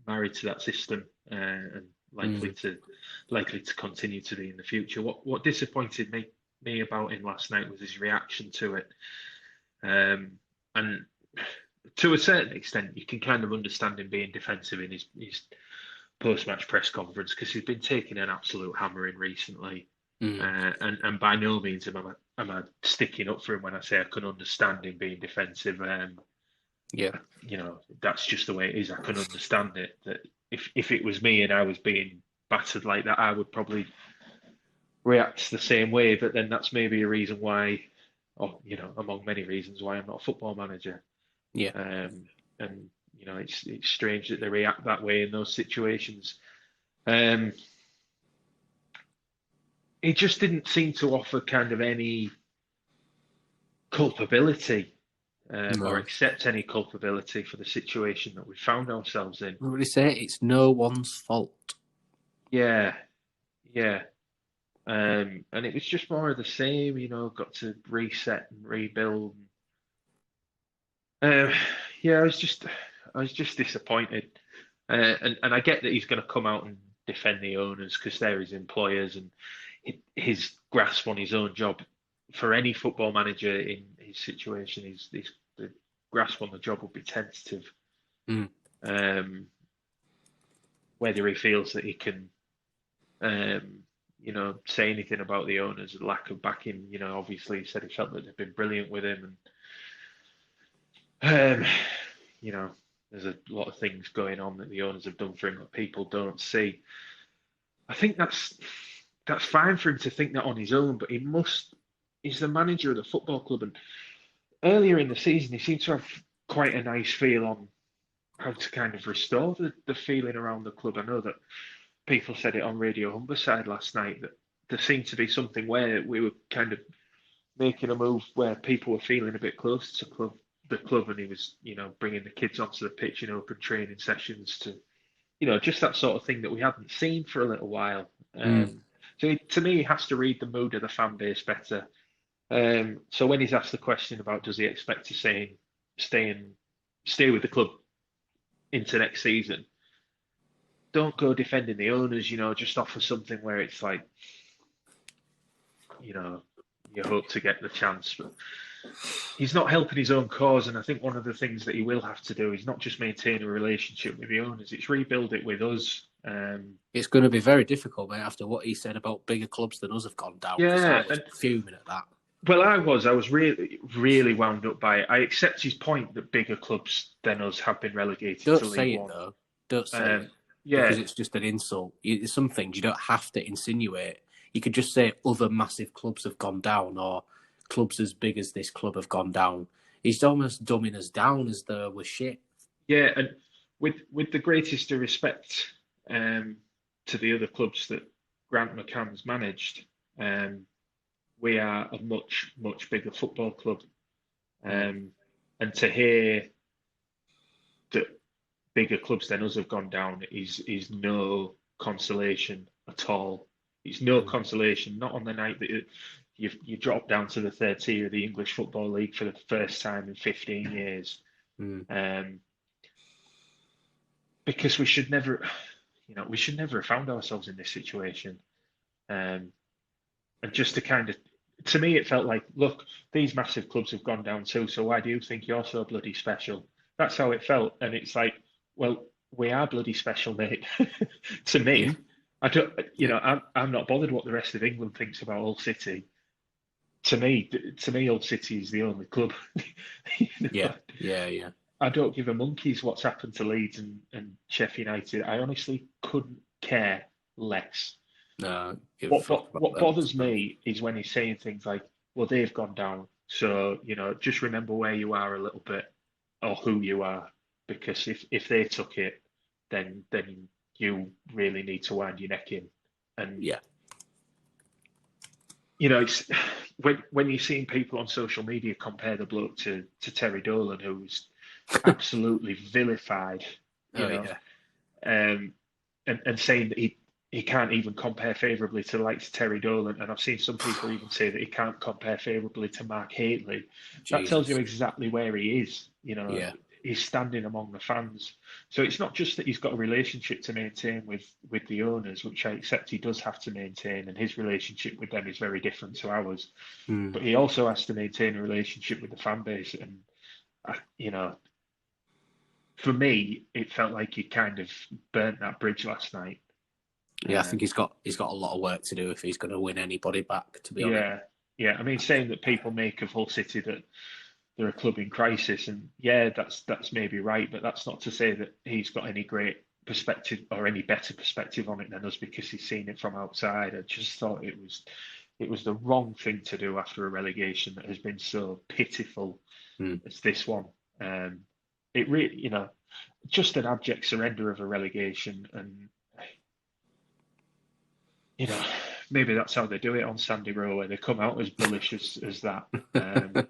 Speaker 2: married to that system and likely to continue to be in the future. What disappointed me about him last night was his reaction to it. And to a certain extent, you can kind of understand him being defensive in his post-match press conference because he's been taking an absolute hammering recently. And by no means am I sticking up for him when I say I can understand him being defensive. That's just the way it is. I can understand it. That if it was me and I was being battered like that, I would probably react the same way. But then that's maybe a reason why, or among many reasons why I'm not a football manager.
Speaker 1: Yeah.
Speaker 2: And it's strange that they react that way in those situations. He just didn't seem to offer kind of any culpability or accept any culpability for the situation that we found ourselves in.
Speaker 1: What would he say? It's no one's fault.
Speaker 2: Yeah. And it was just more of the same, got to reset and rebuild. I was just disappointed. And I get that he's going to come out and defend the owners because they're his employers, and his grasp on his own job for any football manager in his situation is the grasp on the job would be tentative. Whether he feels that he can, say anything about the owners, the lack of backing. Obviously he said he felt that they've been brilliant with him, and there's a lot of things going on that the owners have done for him that people don't see. I think that's fine for him to think that on his own, but he's the manager of the football club. And earlier in the season, he seemed to have quite a nice feel on how to kind of restore the feeling around the club. I know that people said it on Radio Humberside last night, that there seemed to be something where we were kind of making a move where people were feeling a bit close to the club, and he was, bringing the kids onto the pitch in open training sessions to, just that sort of thing that we hadn't seen for a little while. So to me, he has to read the mood of the fan base better. So when he's asked the question about does he expect to stay with the club into next season, don't go defending the owners. Just offer something where it's like, you hope to get the chance, but he's not helping his own cause. And I think one of the things that he will have to do is not just maintain a relationship with the owners, it's rebuild it with us.
Speaker 1: It's going to be very difficult, mate, after what he said about bigger clubs than us have gone down.
Speaker 2: Yeah,
Speaker 1: I was fuming at that.
Speaker 2: Well, I was really, really wound up by it. I accept his point that bigger clubs than us have been relegated to League One.
Speaker 1: Though. Don't say it.
Speaker 2: Yeah.
Speaker 1: Because it's just an insult. Some things you don't have to insinuate. You could just say other massive clubs have gone down, or clubs as big as this club have gone down. He's almost dumbing us down as though we're shit.
Speaker 2: Yeah, and with the greatest of respect to the other clubs that Grant McCann's managed, we are a much, much bigger football club. And to hear that bigger clubs than us have gone down is no consolation at all. It's no consolation, not on the night that you drop down to the third tier of the English Football League for the first time in 15 years. Because we should never have found ourselves in this situation. And just to kind of, to me, it felt like, look, these massive clubs have gone down too, so why do you think you're so bloody special? That's how it felt. And it's like, well, we are bloody special, mate. To me, yeah. I don't, I'm not bothered what the rest of England thinks about Hull City. To me, Hull City is the only club.
Speaker 1: Yeah.
Speaker 2: I don't give a monkey's what's happened to Leeds and Sheffield United. I honestly couldn't care less.
Speaker 1: No.
Speaker 2: What bothers me is when he's saying things like, well, they've gone down, so, just remember where you are a little bit, or who you are, because if they took it, then you really need to wind your neck in. And
Speaker 1: yeah,
Speaker 2: it's when you're seeing people on social media compare the bloke to Terry Dolan, who was absolutely vilified, and saying that he can't even compare favourably to the likes of Terry Dolan, and I've seen some people even say that he can't compare favourably to Mark Hateley. Jesus. That tells you exactly where he is.
Speaker 1: Yeah.
Speaker 2: he's standing among the fans. So it's not just that he's got a relationship to maintain with the owners, which I accept he does have to maintain, and his relationship with them is very different to ours.
Speaker 1: Mm.
Speaker 2: But he also has to maintain a relationship with the fan base, and for me, it felt like he kind of burnt that bridge last night.
Speaker 1: Yeah, I think he's got a lot of work to do if he's going to win anybody back, to be honest.
Speaker 2: Yeah. I mean, saying that people make of Hull City that they're a club in crisis, and yeah, that's maybe right, but that's not to say that he's got any great perspective or any better perspective on it than us because he's seen it from outside. I just thought it was the wrong thing to do after a relegation that has been so pitiful as this one. It really, just an abject surrender of a relegation, and maybe that's how they do it on Sandy Row, where they come out as bullish as that. But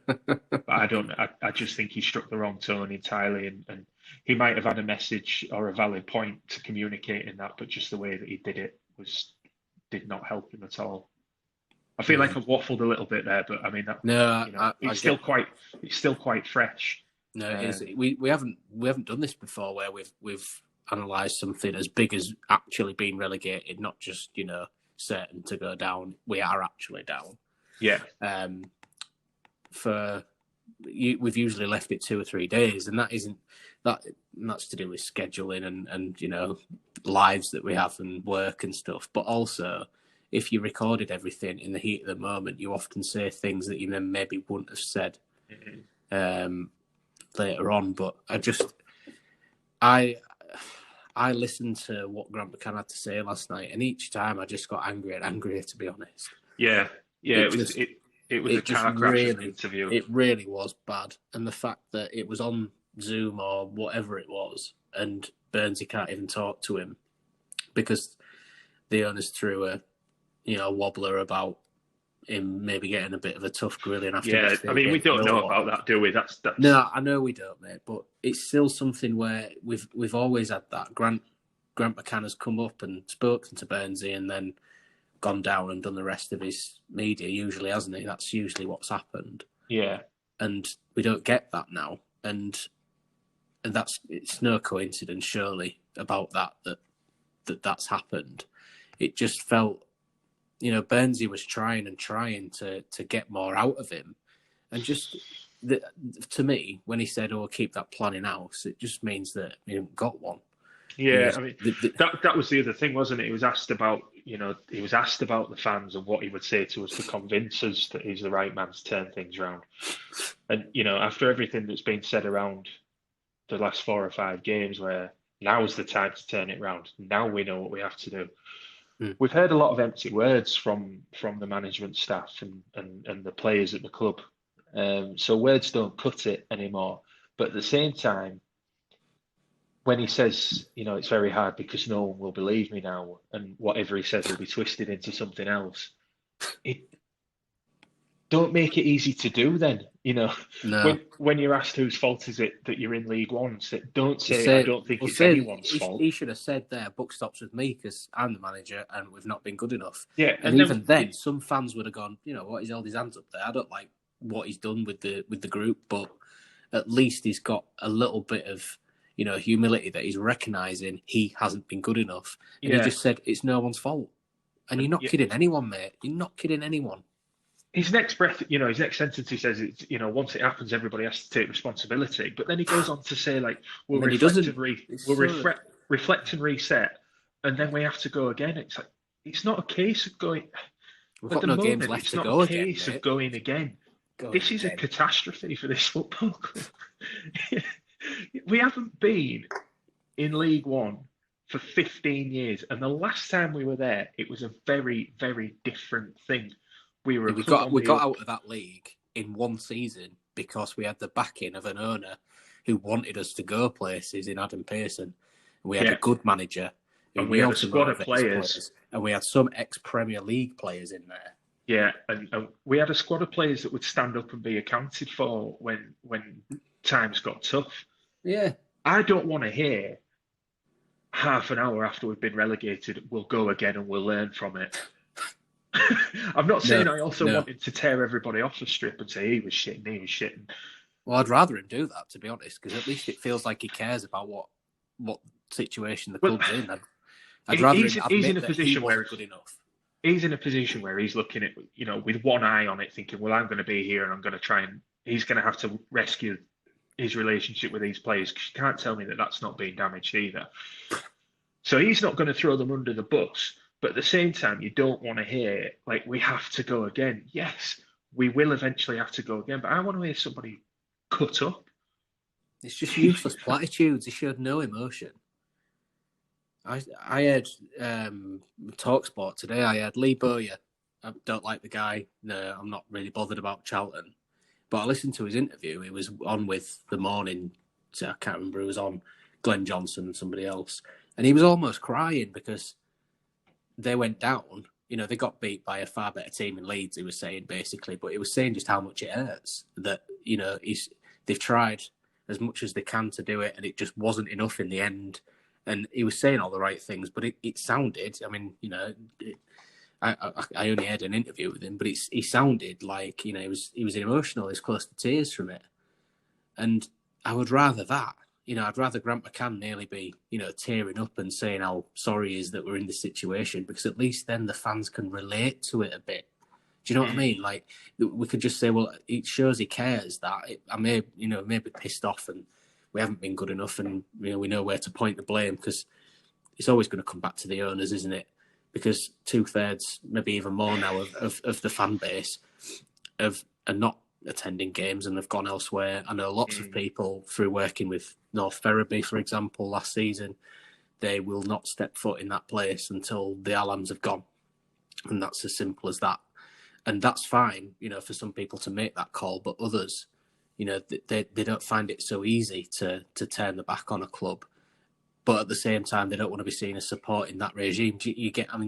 Speaker 2: I just think he struck the wrong tone entirely, and he might have had a message or a valid point to communicate in that, but just the way that he did it did not help him at all. I feel like I've waffled a little bit there, but I mean it's still quite fresh.
Speaker 1: No, it is. We haven't done this before where we've analysed something as big as actually being relegated, not just certain to go down. We are actually down.
Speaker 2: Yeah.
Speaker 1: We've usually left it 2 or 3 days, and that's to do with scheduling and lives that we have and work and stuff. But also, if you recorded everything in the heat of the moment, you often say things that you then maybe wouldn't have said later on. But I listened to what Grant McCann had to say last night, and each time I just got angrier and angrier, to be honest.
Speaker 2: Yeah. It was a car crash interview.
Speaker 1: It really was bad. And the fact that it was on Zoom or whatever it was, and Burnsy can't even talk to him because the owners threw a wobbler about him maybe getting a bit of a tough grilling after.
Speaker 2: Yeah, I mean, we don't know about that, do we? That's
Speaker 1: No, I know we don't, mate. But it's still something where we've always had that. Grant McCann has come up and spoken to Burnsy and then gone down and done the rest of his media, usually, hasn't he? That's usually what's happened.
Speaker 2: Yeah.
Speaker 1: And we don't get that now. And it's no coincidence, surely, about that's happened. It just felt, Burnsy was trying to get more out of him. And just, to me, when he said, keep that plan in house, it just means that he haven't got one.
Speaker 2: Yeah, I mean, that was the other thing, wasn't it? He was asked about the fans and what he would say to us to convince us that he's the right man to turn things around. And, after everything that's been said around the last 4 or 5 games, where now's the time to turn it around. Now we know what we have to do. We've heard a lot of empty words from the management staff and the players at the club. So words don't cut it anymore. But at the same time, when he says, it's very hard because no one will believe me now, and whatever he says will be twisted into something else, don't make it easy to do then.
Speaker 1: No.
Speaker 2: When you're asked whose fault is it that you're in League One, don't say I don't think it's anyone's fault.
Speaker 1: He should have said there, buck stops with me because I'm the manager and we've not been good enough.
Speaker 2: Yeah,
Speaker 1: and even then, some fans would have gone, what, he's held his hands up there. I don't like what he's done with the group, but at least he's got a little bit of humility that he's recognising he hasn't been good enough. And he just said it's no one's fault. And you're not kidding anyone, mate. You're not kidding anyone.
Speaker 2: His next breath, his next sentence, he says, it's, once it happens, everybody has to take responsibility. But then he goes on to say, like, we'll reflect and reset, and then we have to go again. It's like, it's not a case of going.
Speaker 1: We've got no games left to go again.
Speaker 2: It's not a case of going again. This is a catastrophe for this football club. We haven't been in League One for 15 years, and the last time we were there, it was a very, very different thing. We got
Speaker 1: out of that league in one season because we had the backing of an owner who wanted us to go places in Adam Pearson. We had a good manager,
Speaker 2: and we had a squad of players,
Speaker 1: and we had some ex-Premier League players in there.
Speaker 2: Yeah, and we had a squad of players that would stand up and be accounted for when times got tough.
Speaker 1: Yeah,
Speaker 2: I don't want to hear half an hour after we've been relegated, we'll go again and we'll learn from it. I'm not saying I also wanted to tear everybody off the strip and say he was shit and he was shit.
Speaker 1: Well, I'd rather him do that, to be honest, because at least it feels like he cares about what situation the
Speaker 2: Well,
Speaker 1: club's in. I'd rather him
Speaker 2: he's in
Speaker 1: admit
Speaker 2: a
Speaker 1: that he
Speaker 2: position where
Speaker 1: wasn't good enough.
Speaker 2: he's in a position where he's looking at, with one eye on it, thinking, well, I'm going to be here and I'm going to try and he's going to have to rescue his relationship with these players because you can't tell me that that's not being damaged either. So he's not going to throw them under the bus. But at the same time, you don't want to hear, like, we have to go again. Yes, we will eventually have to go again. But I want to hear somebody cut up.
Speaker 1: It's just useless platitudes. He showed no emotion. I heard TalkSport today. I heard Lee Bowyer. I don't like the guy. No, I'm not really bothered about Charlton. But I listened to his interview. He was on with The Morning. So I can't remember who was on. Glenn Johnson and somebody else. And he was almost crying because they went down. They got beat by a far better team in Leeds, he was saying, basically. But he was saying just how much it hurts that, they've tried as much as they can to do it and it just wasn't enough in the end. And he was saying all the right things, but it sounded, I only had an interview with him, but he sounded like, he was emotional, he was close to tears from it. And I would rather that. I'd rather Grant McCann nearly be, tearing up and saying how sorry he is that we're in this situation, because at least then the fans can relate to it a bit. Do you know what I mean? Like, we could just say, well, it shows he cares that I may be pissed off and we haven't been good enough and, we know where to point the blame, because it's always going to come back to the owners, isn't it? Because 2/3, maybe even more now of the fan base are not attending games and they've gone elsewhere. I know lots of people through working with North Ferriby, for example, last season, they will not step foot in that place until the Allams have gone. And that's as simple as that. And that's fine, for some people to make that call, but others, they don't find it so easy to turn the back on a club. But at the same time, they don't want to be seen as supporting that regime.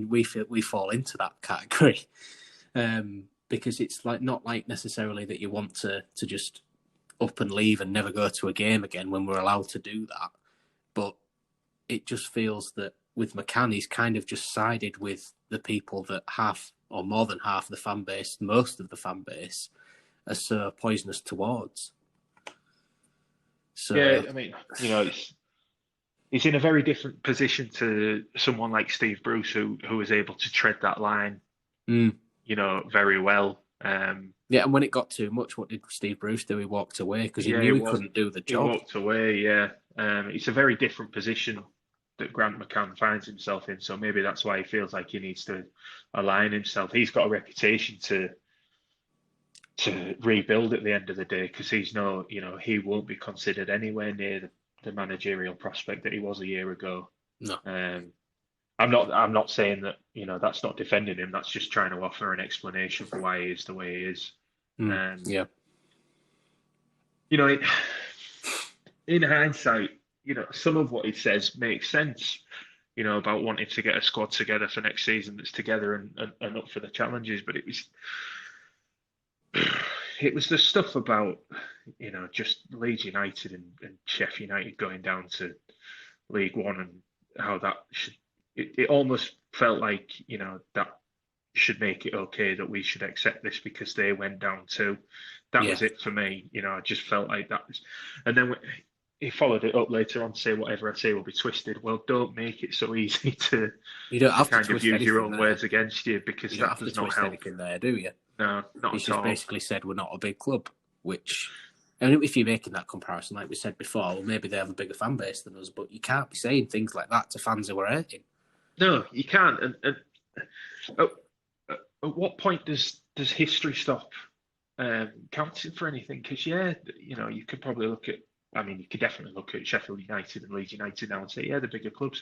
Speaker 1: We fall into that category. Because it's not like necessarily that you want to just up and leave and never go to a game again when we're allowed to do that. But it just feels that with McCann, he's kind of just sided with the people that half or more than half of the fan base, most of the fan base, are so poisonous towards. So,
Speaker 2: yeah, he's in a very different position to someone like Steve Bruce, who was able to tread that line. Very well.
Speaker 1: Yeah, and when it got too much, what did Steve Bruce do? He walked away because he knew he couldn't do the job.
Speaker 2: He walked away, yeah. It's a very different position that Grant McCann finds himself in, so maybe that's why he feels like he needs to align himself. He's got a reputation to rebuild at the end of the day, because he won't be considered anywhere near the managerial prospect that he was a year ago.
Speaker 1: No.
Speaker 2: I'm not saying that, that's not defending him. That's just trying to offer an explanation for why he is the way he is.
Speaker 1: Yeah.
Speaker 2: In hindsight, some of what he says makes sense, about wanting to get a squad together for next season that's together and up for the challenges. But it was the stuff about, just Leeds United and Sheffield United going down to League One and how that should. It almost felt like, that should make it okay, that we should accept this because they went down too. That was it for me. I just felt like that was. And then he followed it up later on to say, whatever I say will be twisted. Well, don't make it so easy to kind of use your own words against you, because that does not help.
Speaker 1: Anything there, do you?
Speaker 2: No, not
Speaker 1: He's
Speaker 2: at
Speaker 1: just
Speaker 2: all.
Speaker 1: basically said we're not a big club, which... if you're making that comparison, like we said before, well, maybe they have a bigger fan base than us, but you can't be saying things like that to fans who are hurting.
Speaker 2: No, you can't. And at what point does history stop counting for anything? Because you could probably look at. You could definitely look at Sheffield United and Leeds United now and say, yeah, they're bigger clubs.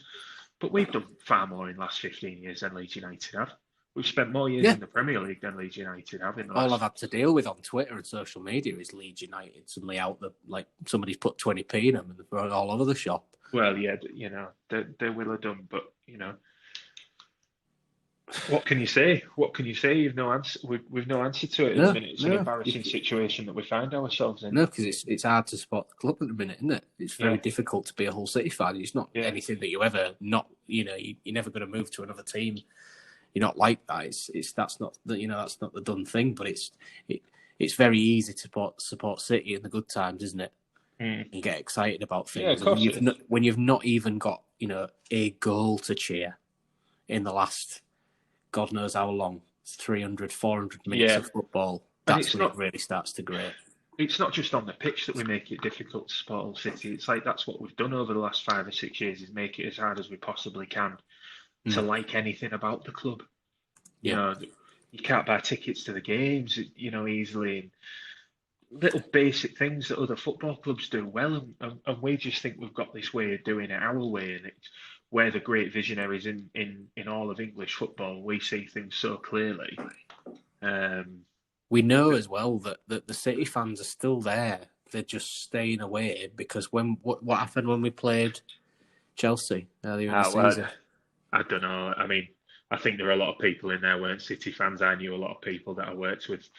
Speaker 2: But we've done far more in the last 15 years than Leeds United have. We've spent more years in the Premier League than Leeds United have.
Speaker 1: All I've had to deal with on Twitter and social media is Leeds United suddenly out somebody's put 20p in them and they're all over the shop.
Speaker 2: Well, yeah, they will have done, but what can you say? What can you say? You've no answer. We've no answer to it at the minute. It's an embarrassing situation that we find ourselves in.
Speaker 1: No, because it's hard to support the club at the minute, isn't it? It's very difficult to be a Hull City fan. It's not anything that you ever not. You're never going to move to another team. You're not like that. That's not the done thing. But it it's very easy to support City in the good times, isn't it?
Speaker 2: Mm.
Speaker 1: And get excited about things.
Speaker 2: Yeah, of course
Speaker 1: when you've not even got, a goal to cheer in the last God knows how long, 300, 400 minutes of football, that's when it really starts to grate.
Speaker 2: It's not just on the pitch that we make it difficult to support Hull City. It's like that's what we've done over the last 5 or 6 years, is make it as hard as we possibly can to like anything about the club. You know, you can't buy tickets to the games, easily. And little basic things that other football clubs do well, and we just think we've got this way of doing it our way, and it's we're the great visionaries in all of English football. We see things so clearly.
Speaker 1: We know as well that the City fans are still there. They're just staying away because what happened when we played Chelsea earlier in the season?
Speaker 2: I don't know. I mean, I think there are a lot of people in there weren't City fans. I knew a lot of people that I worked with.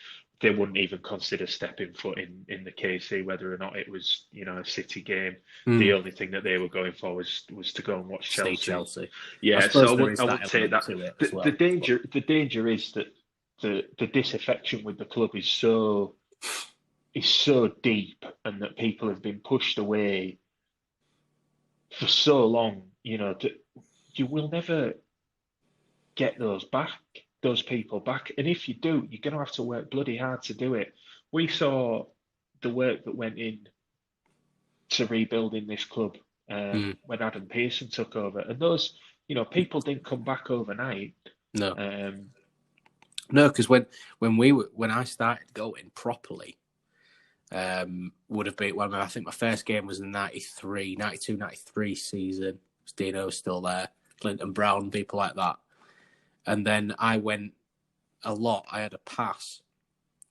Speaker 2: They wouldn't even consider stepping foot in the KC, whether or not it was, a City game. The only thing that they were going for was to go and watch Chelsea.
Speaker 1: Chelsea.
Speaker 2: Yeah, so I would say that the danger is that the disaffection with the club is so deep, and that people have been pushed away for so long. That you will never get those people back. And if you do, you're going to have to work bloody hard to do it. We saw the work that went in to rebuilding this club when Adam Pearson took over. And those, people didn't come back overnight.
Speaker 1: No. No, because when I started going properly, would have been, I think my first game was the 92-93 season. Dino was still there, Clinton Brown, people like that. And then I went a lot. I had a pass,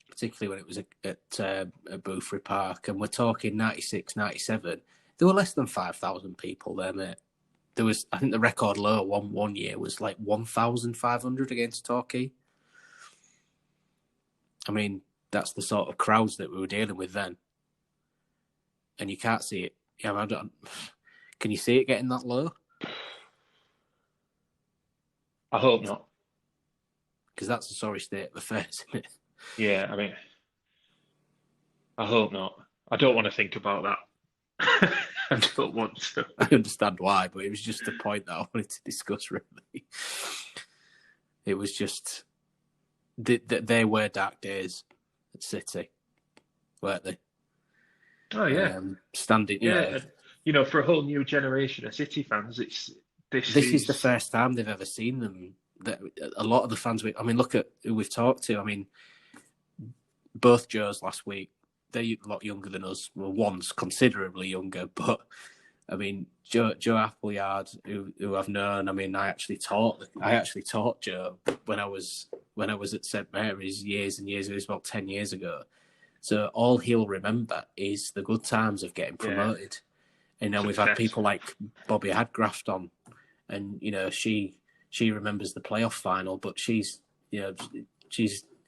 Speaker 1: particularly when it was at Boothry Park. And we're talking 96, 97. There were less than 5,000 people there, mate. There was, I think the record low one year was like 1,500 against Torquay. I mean, that's the sort of crowds that we were dealing with then. And you can't see it. Can you see it getting that low?
Speaker 2: I hope not.
Speaker 1: Because that's a sorry state of affairs, isn't it?
Speaker 2: Yeah, I mean, I hope not. I don't want to think about that. I don't want to.
Speaker 1: I understand why, but it was just a point that I wanted to discuss, really. It was just... They were dark days at City, weren't they?
Speaker 2: Oh, yeah.
Speaker 1: Standing,
Speaker 2: for a whole new generation of City fans, this
Speaker 1: is the first time they've ever seen them. A lot of the fans, look at who we've talked to. I mean, both Joes last week, they're a lot younger than us. Well, one's considerably younger, but I mean, Joe Appleyard, who I've known. I mean, I actually taught Joe when I was at St Mary's years and years. It was about 10 years ago. So all he'll remember is the good times of getting promoted. And now we've had people like Bobby Hadgraft on, and she remembers the playoff final, but she's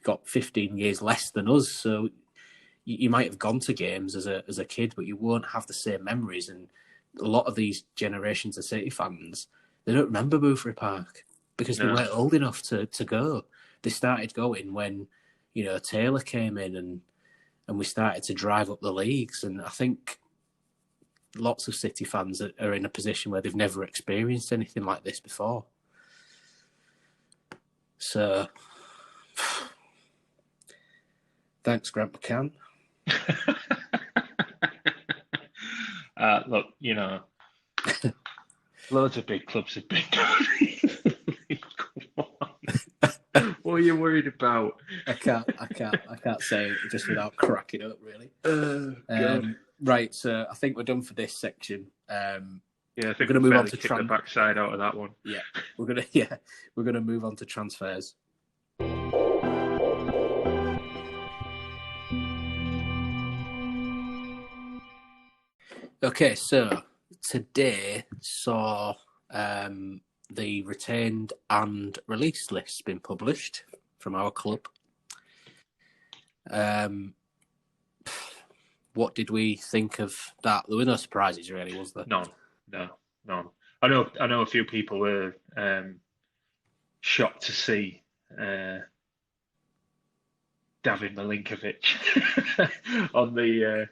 Speaker 1: got 15 years less than us. So you might have gone to games as a kid, but you won't have the same memories. And a lot of these generations of City fans, they don't remember Boothry Park because they weren't old enough to go. They started going when, Taylor came in and we started to drive up the leagues. And I think lots of City fans are in a position where they've never experienced anything like this before. So, thanks, Grant McCann.
Speaker 2: Look, loads of big clubs have been done. What are you worried about?
Speaker 1: I can't say it just without cracking up, really.
Speaker 2: God.
Speaker 1: Right, so I think we're done for this section.
Speaker 2: I think
Speaker 1: we're going to move on to
Speaker 2: the backside out of that one.
Speaker 1: Yeah, we're going to move on to transfers. Okay, so today saw the retained and released lists been published from our club. What did we think of that? There were no surprises, really, was there?
Speaker 2: None. I know a few people were shocked to see David Milinkovic on the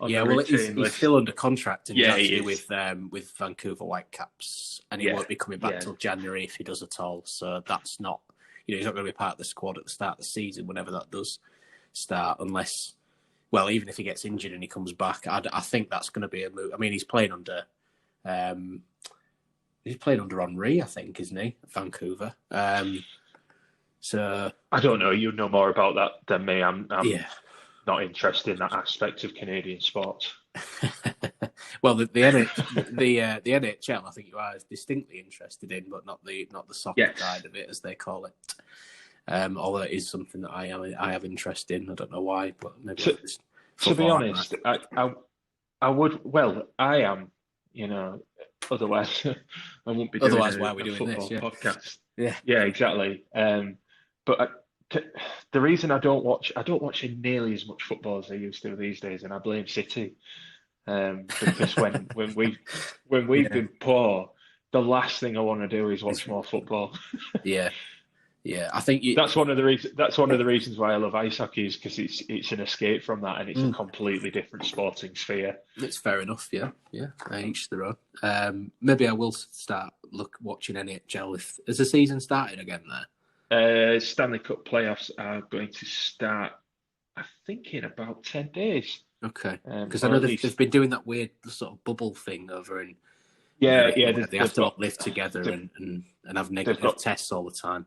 Speaker 1: Yeah, well, he's
Speaker 2: list.
Speaker 1: still under contract, and he's
Speaker 2: Yeah, he
Speaker 1: actually
Speaker 2: is.
Speaker 1: with Vancouver Whitecaps, and he
Speaker 2: Yeah,
Speaker 1: won't be coming back
Speaker 2: yeah.
Speaker 1: till January if he does at all. So that's not, he's not going to be part of the squad at the start of the season, whenever that does start, unless, well, even if he gets injured and he comes back, I think that's going to be a move. I mean, he's playing under Henry, I think, isn't he, at Vancouver? So
Speaker 2: I don't know. You know more about that than me. I'm
Speaker 1: yeah.
Speaker 2: not interested in that aspect of Canadian sports.
Speaker 1: Well, the NHL, I think you are distinctly interested in, but not the soccer side of it, as they call it. Although it is something that I have interest in. I don't know why, but maybe
Speaker 2: to be honest, I would. Well, I am. Otherwise I won't be doing
Speaker 1: otherwise why are we doing
Speaker 2: football
Speaker 1: this?
Speaker 2: podcast.
Speaker 1: Yeah,
Speaker 2: Exactly. But the reason I don't watch nearly as much football as I used to these days, and I blame City, because when we've been poor, the last thing I want to do is watch more football.
Speaker 1: Yeah, I think
Speaker 2: that's one of the reasons. That's one of the reasons why I love ice hockey, is because it's an escape from that, and it's a completely different sporting sphere.
Speaker 1: It's fair enough. Yeah. Each their own. Maybe I will start watching NHL. Has the season started again there?
Speaker 2: Stanley Cup playoffs are going to start, I think, in about 10 days.
Speaker 1: Okay, because I know they've been doing that weird sort of bubble thing over in. They have to all live together and have negative tests all the time.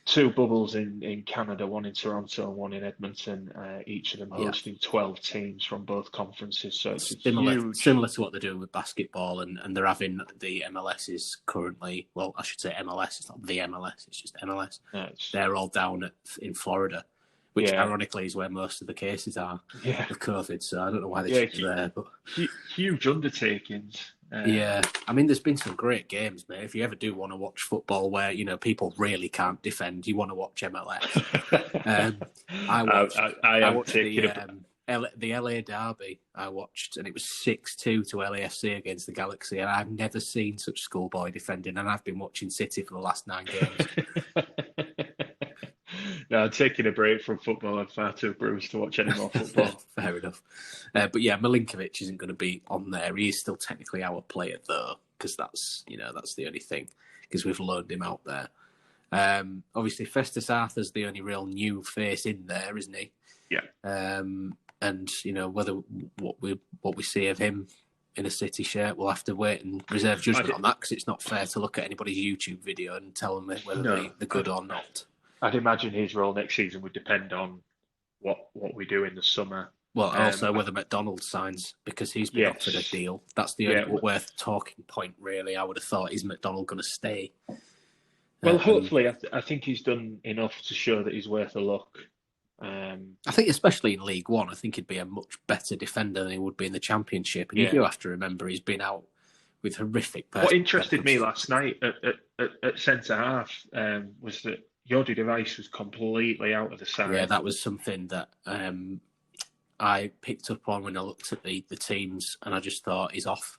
Speaker 2: 2 bubbles in Canada, one in Toronto and one in Edmonton, each of them hosting 12 teams from both conferences. So it's
Speaker 1: similar to what they're doing with basketball, and they're having the MLS is currently, well, I should say MLS, it's not the MLS, it's just MLS. They're all down in Florida, which ironically is where most of the cases are of COVID. So I don't know why they should be there. But
Speaker 2: huge undertakings.
Speaker 1: I mean, there's been some great games, mate. If you ever do want to watch football where people really can't defend, you want to watch MLS. I watched the LA Derby. I watched, and it was 6-2 to LAFC against the Galaxy, and I've never seen such schoolboy defending. And I've been watching City for the last 9 games.
Speaker 2: No, taking a break from football. I'm far too bruised to watch any more football.
Speaker 1: Fair enough. But yeah, Milinkovic isn't going to be on there. He is still technically our player, though, because that's the only thing, because we've loaned him out there. Obviously, Festus Arthur's the only real new face in there, isn't he?
Speaker 2: Yeah.
Speaker 1: And whether what we see of him in a City shirt, we'll have to wait and reserve judgment on that, because it's not fair to look at anybody's YouTube video and tell them whether they're good or not.
Speaker 2: I'd imagine his role next season would depend on what we do in the summer.
Speaker 1: Well, also whether McDonald signs, because he's been offered a deal. That's the only worth talking point, really. I would have thought, is McDonald going to stay?
Speaker 2: Well, hopefully, I think he's done enough to show that he's worth a look.
Speaker 1: I think, especially in League One, I think he'd be a much better defender than he would be in the Championship. And you do have to remember, he's been out with horrific.
Speaker 2: What interested me last night at centre half was that Jordi Device was completely out of the side.
Speaker 1: Yeah, that was something that I picked up on when I looked at the teams, and I just thought, he's off.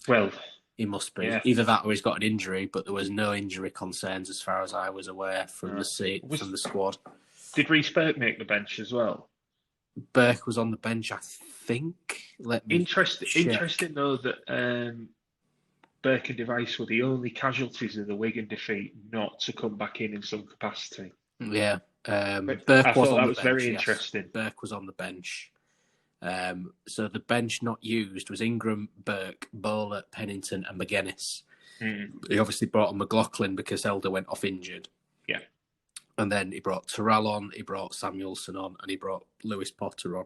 Speaker 2: Well,
Speaker 1: he must be. Yeah. Either that or he's got an injury, but there was no injury concerns as far as I was aware from the squad. Did
Speaker 2: Reece Burke make the bench as well?
Speaker 1: Burke was on the bench, I think.
Speaker 2: Interesting though that Burke and Device were the only casualties of the Wigan defeat not to come back in some capacity.
Speaker 1: Yeah. Burke was very interesting. Burke was on the bench. So the bench not used was Ingram, Burke, Bowler, Pennington and McGuinness. He obviously brought on McLaughlin because Elder went off injured.
Speaker 2: Yeah.
Speaker 1: And then he brought Terrell on, he brought Samuelson on, and he brought Lewis Potter on.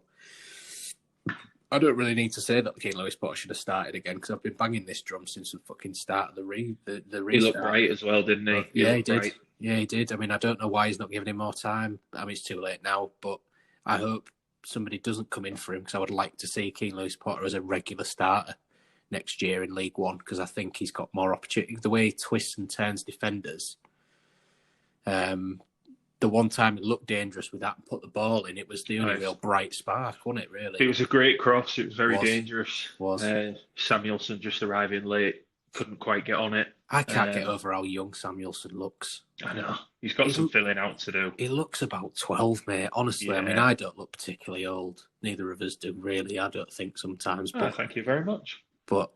Speaker 1: I don't really need to say that King Lewis Potter should have started again, because I've been banging this drum since the fucking start of the restart.
Speaker 2: He looked right as well, didn't he?
Speaker 1: He did. Right. Yeah, he did. I mean, I don't know why he's not giving him more time. I mean, it's too late now, but I hope somebody doesn't come in for him, because I would like to see King Lewis Potter as a regular starter next year in League One, because I think he's got more opportunity. The way he twists and turns defenders. The one time it looked dangerous with that and put the ball in, it was the only real bright spark, wasn't it, really?
Speaker 2: It was a great cross. It was very dangerous.
Speaker 1: Was.
Speaker 2: Samuelson just arriving late couldn't quite get on it.
Speaker 1: I can't get over how young Samuelson looks.
Speaker 2: I know. He's got some filling out to do.
Speaker 1: He looks about 12, mate. Honestly, I mean, I don't look particularly old. Neither of us do, really. I don't think sometimes. But,
Speaker 2: thank you very much.
Speaker 1: But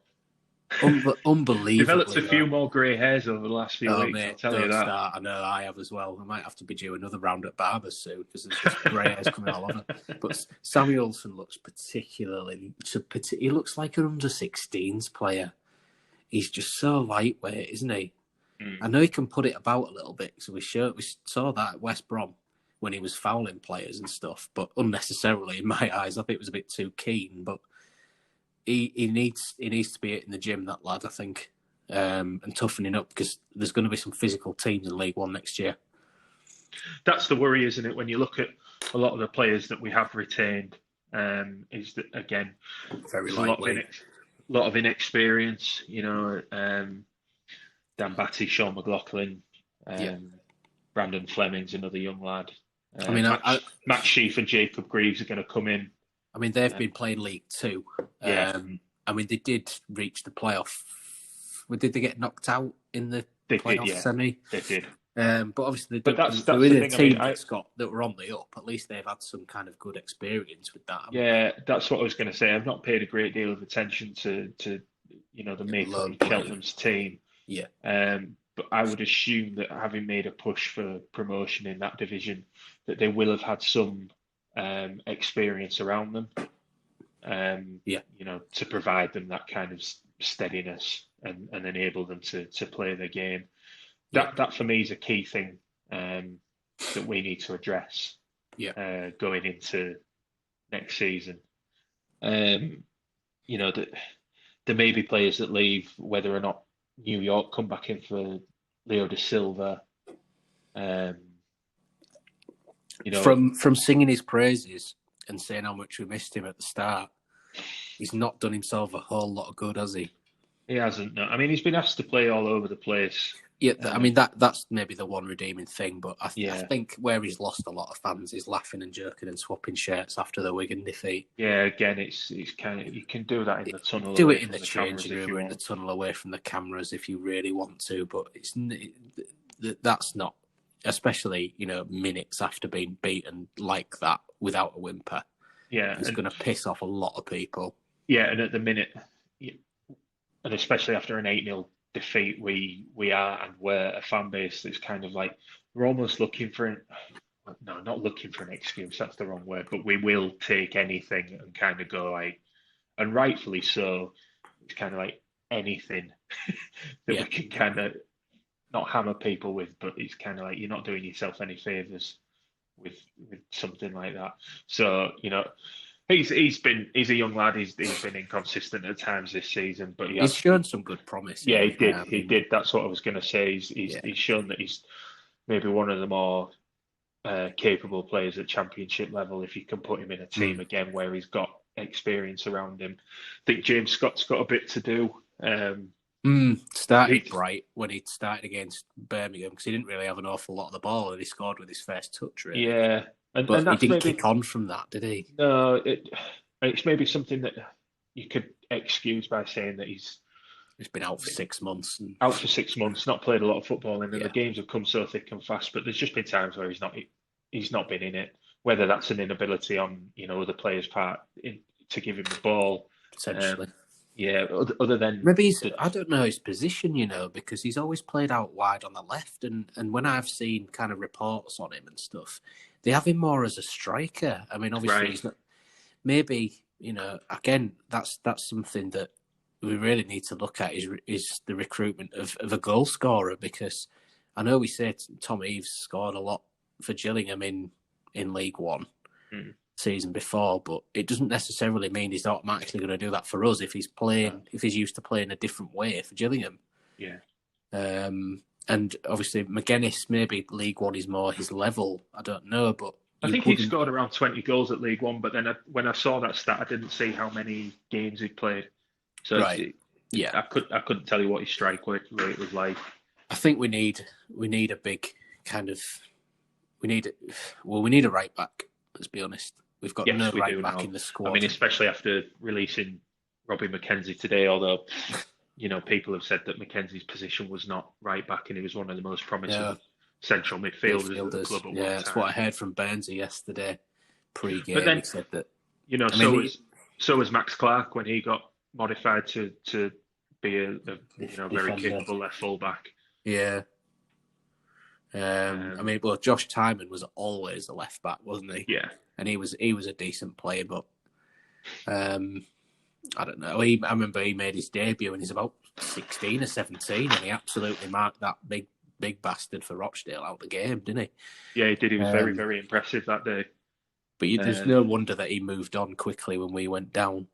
Speaker 1: unbelievably.
Speaker 2: Developed a few more grey hairs over the last few weeks,
Speaker 1: mate,
Speaker 2: I'll tell you that.
Speaker 1: Start. I know I have as well. I might have to be due another round at Barbers soon because there's just grey hairs coming all over. But Samuelson looks he looks like an under-16s player. He's just so lightweight, isn't he? I know he can put it about a little bit. So we saw that at West Brom when he was fouling players and stuff, but unnecessarily in my eyes. I think it was a bit too keen. But he needs to be in the gym, that lad, I think, and toughening up because there's going to be some physical teams in League One next year.
Speaker 2: That's the worry, isn't it? When you look at a lot of the players that we have retained, is that again,
Speaker 1: very
Speaker 2: lightweight. A lot of inexperience, Dan Batty, Sean McLaughlin, Brandon Fleming's another young lad. Matt Sheaf and Jacob Greaves are going to come in.
Speaker 1: I mean, they've been playing League Two. I mean, they did reach the playoff. Did they get knocked out in the playoff semi?
Speaker 2: They did.
Speaker 1: But obviously,
Speaker 2: that's
Speaker 1: the team
Speaker 2: that
Speaker 1: were on the up. At least they've had some kind of good experience with that.
Speaker 2: Yeah, that's what I was going to say. I've not paid a great deal of attention to the makeup of Cheltenham's team.
Speaker 1: Yeah.
Speaker 2: But I would assume that having made a push for promotion in that division, that they will have had some experience around them. To provide them that kind of steadiness and enable them to play their game. That for me is a key thing that we need to address going into next season. That there may be players that leave, whether or not New York come back in for Leo da Silva.
Speaker 1: From singing his praises and saying how much we missed him at the start, he's not done himself a whole lot of good, has he?
Speaker 2: He hasn't. No. I mean, he's been asked to play all over the place.
Speaker 1: Yeah, I mean that's maybe the one redeeming thing. But I think where he's lost a lot of fans is laughing and jerking and swapping shirts after the Wigan defeat.
Speaker 2: Yeah, again, it's kind of, you can do that in the tunnel.
Speaker 1: Do it in the changing room or in the tunnel away from the cameras if you really want to. But that's not, especially minutes after being beaten like that without a whimper.
Speaker 2: Yeah,
Speaker 1: it's going to piss off a lot of people.
Speaker 2: Yeah, and at the minute, and especially after an 8-0 defeat, we are and were a fan base that's kind of like, we're almost looking for not looking for an excuse, that's the wrong word, but we will take anything and kind of go like, and rightfully so, it's kind of like anything that we can kind of not hammer people with, but it's kind of like you're not doing yourself any favours with something like that. So, he's a young lad. He's been inconsistent at times this season, but
Speaker 1: he's shown some good promise.
Speaker 2: Yeah, he did. He did. That's what I was going to say. He's shown that he's maybe one of the more capable players at Championship level. If you can put him in a team again where he's got experience around him, I think James Scott's got a bit to do.
Speaker 1: Started bright when he started against Birmingham because he didn't really have an awful lot of the ball and he scored with his first touch. Really. Yeah. But he didn't kick on from that, did he?
Speaker 2: No, it's maybe something that you could excuse by saying that he's
Speaker 1: been out for 6 months.
Speaker 2: Not played a lot of football, and the games have come so thick and fast. But there's just been times where he's not been in it. Whether that's an inability on other players' part to give him the ball,
Speaker 1: potentially.
Speaker 2: Other than
Speaker 1: maybe I don't know his position, because he's always played out wide on the left, and when I've seen kind of reports on him and stuff, they have him more as a striker. I mean, obviously he's not. Maybe again, that's something that we really need to look at is the recruitment of a goal scorer, because I know we say Tom Eaves scored a lot for Gillingham in League One. Season before, but it doesn't necessarily mean he's automatically going to do that for us if he's used to playing a different way for Gillingham.
Speaker 2: Yeah.
Speaker 1: And obviously McGuinness, maybe League One is more his level. I don't know, but
Speaker 2: I think he scored around 20 goals at League One, but then when I saw that stat, I didn't see how many games he'd played. So I couldn't tell you what his strike rate was like.
Speaker 1: I think we need a big kind of we need a right back. Let's be honest. We've got no right back in the squad.
Speaker 2: I mean, especially after releasing Robbie McKenzie today, although people have said that Mackenzie's position was not right back, and he was one of the most
Speaker 1: Yeah,
Speaker 2: promising central midfielders at the
Speaker 1: midfielders.
Speaker 2: club at one
Speaker 1: Yeah, that's what
Speaker 2: time.
Speaker 1: I heard from Burnsy yesterday
Speaker 2: But
Speaker 1: pre-game.
Speaker 2: then,
Speaker 1: He said that. I
Speaker 2: so
Speaker 1: mean,
Speaker 2: was Max Clark when he got modified to be a very
Speaker 1: defender.
Speaker 2: capable left fullback.
Speaker 1: Yeah. I mean, well, Josh Timon was always the left back, wasn't he?
Speaker 2: Yeah.
Speaker 1: And he was a decent player, but I don't know. I remember he made his debut and he's about 16 or 17, and he absolutely marked that big bastard for Rochdale out the game, didn't he?
Speaker 2: Yeah, he did. He was very, very impressive that day.
Speaker 1: But there's no wonder that he moved on quickly when we went down.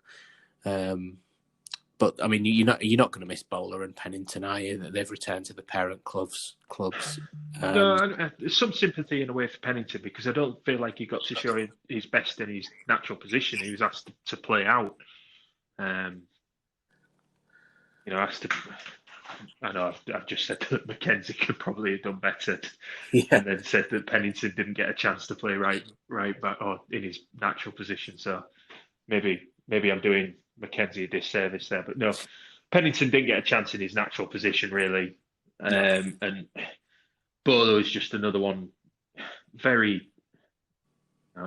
Speaker 1: But I mean, you're not going to miss Bowler and Pennington, are you? That they've returned to the parent clubs.
Speaker 2: No, there's some sympathy in a way for Pennington, because I don't feel like he got to show his best in his natural position. He was asked to play out. Asked to. I know I've just said that Mackenzie could probably have done better, and then said that Pennington didn't get a chance to play right back or in his natural position. So maybe I'm doing Mackenzie a disservice there, but no, Pennington didn't get a chance in his natural position really, and Bolo is just another one, very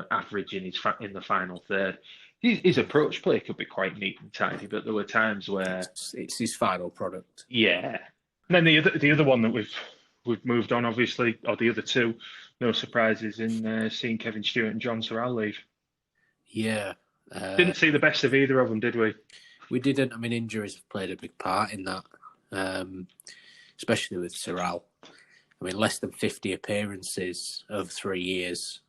Speaker 2: average in the final third. His approach play could be quite neat and tidy, but there were times where
Speaker 1: it's his final product.
Speaker 2: Yeah. And then the other one that we've moved on, obviously, or the other two, no surprises in seeing Kevin Stewart and John Sorrell leave.
Speaker 1: Yeah.
Speaker 2: Didn't see the best of either of them, did we?
Speaker 1: We didn't. I mean, injuries have played a big part in that, especially with Sorrell. I mean, less than 50 appearances over 3 years.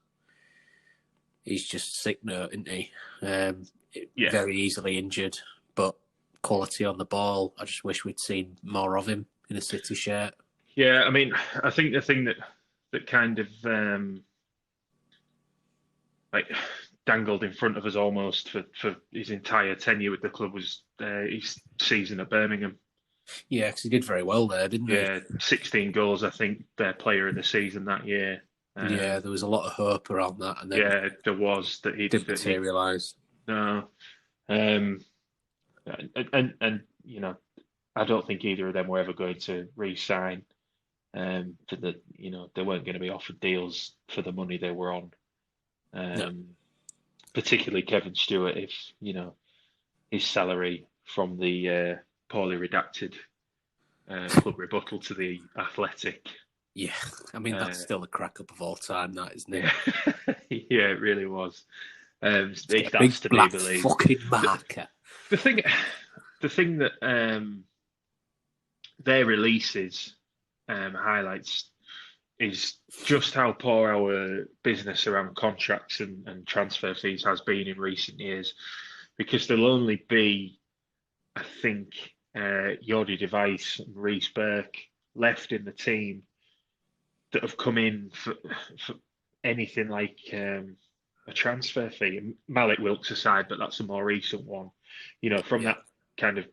Speaker 1: He's just sick note, isn't he? Very easily injured, but quality on the ball. I just wish we'd seen more of him in a City shirt.
Speaker 2: Yeah, I mean, I think the thing that kind of dangled in front of us almost for his entire tenure with the club was his season at Birmingham.
Speaker 1: Yeah, because he did very well there, didn't he?
Speaker 2: Yeah, 16 goals, I think, their player of the season that year.
Speaker 1: There was a lot of hope around that, and then
Speaker 2: there was that he
Speaker 1: didn't materialise.
Speaker 2: No, and I don't think either of them were ever going to re-sign. For the they weren't going to be offered deals for the money they were on. Particularly Kevin Stewart, if his salary from the poorly redacted club rebuttal to the Athletic.
Speaker 1: Yeah, I mean that's still the crack up of all time, that isn't it?
Speaker 2: Yeah, it really was. That's
Speaker 1: big
Speaker 2: to
Speaker 1: black
Speaker 2: be believed.
Speaker 1: Fucking marker.
Speaker 2: The thing that their releases highlights is just how poor our business around contracts and transfer fees has been in recent years, because there'll only be, I think, Jordi Device and Reece Burke left in the team that have come in for anything like a transfer fee. And Malik Wilkes aside, but that's a more recent one. From that kind of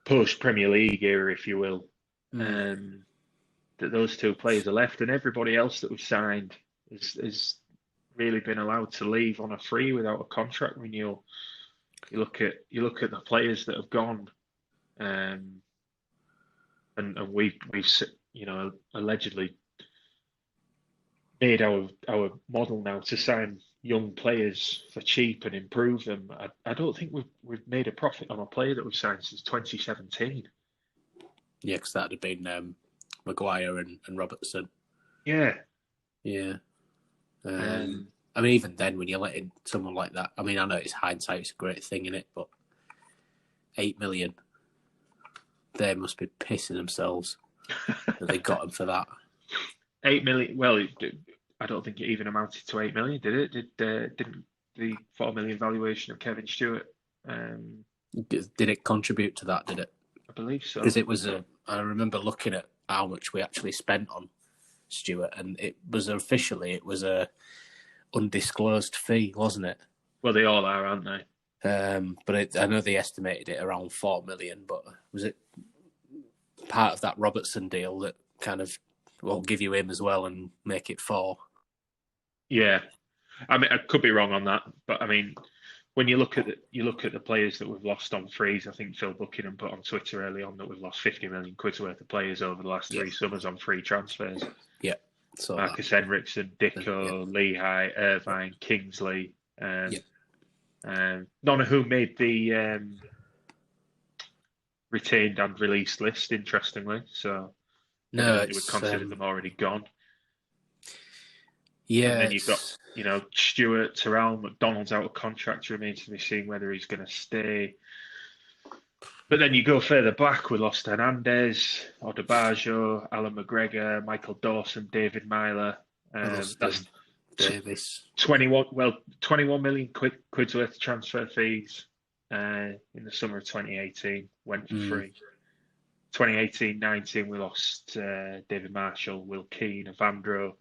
Speaker 2: post-Premier League era, if you will, that those two players are left, and everybody else that we've signed has really been allowed to leave on a free without a contract renewal. You look at the players that have gone, and we've allegedly made our model now to sign young players for cheap and improve them. I don't think we've made a profit on a player that we've signed since 2017.
Speaker 1: Yeah, because that'd have been Maguire and Robertson.
Speaker 2: Yeah.
Speaker 1: I mean, even then, when you're letting someone like that, I mean, I know it's hindsight, it's a great thing, innit? But 8 million, they must be pissing themselves that they got him for that.
Speaker 2: 8 million. Well, I don't think it even amounted to 8 million, did it? Didn't the 4 million valuation of Kevin Stewart?
Speaker 1: Did it contribute to that? Did it?
Speaker 2: I believe so.
Speaker 1: Because it was I remember looking at how much we actually spent on Stewart, and it was a undisclosed fee, wasn't it?
Speaker 2: Well, they all are, aren't they?
Speaker 1: But I know they estimated it around 4 million. But was it part of that Robertson deal that kind of give you him as well and make it 4?
Speaker 2: Yeah, I mean, I could be wrong on that, but I mean, when you look at the players that we've lost on frees, I think Phil Buckingham put on Twitter early on that we've lost 50 million quid's worth of players over the last 3 summers on free transfers.
Speaker 1: Yeah. So
Speaker 2: Marcus Henriksen, Dicko, Lehigh, Irvine, Kingsley, none of whom made the retained and released list, interestingly. So evidently we considered them already gone.
Speaker 1: Yeah.
Speaker 2: And then you've got, Stewart, Terrell, McDonald's out of contract. Remains to be seen whether he's going to stay. But then you go further back, we lost Hernandez, Odebajo, Alan McGregor, Michael Dawson, David Myler. That's
Speaker 1: Davis.
Speaker 2: 21 million quid's worth of transfer fees in the summer of 2018 went for free. 2018-19 we lost David Marshall, Will Keane, Evandro.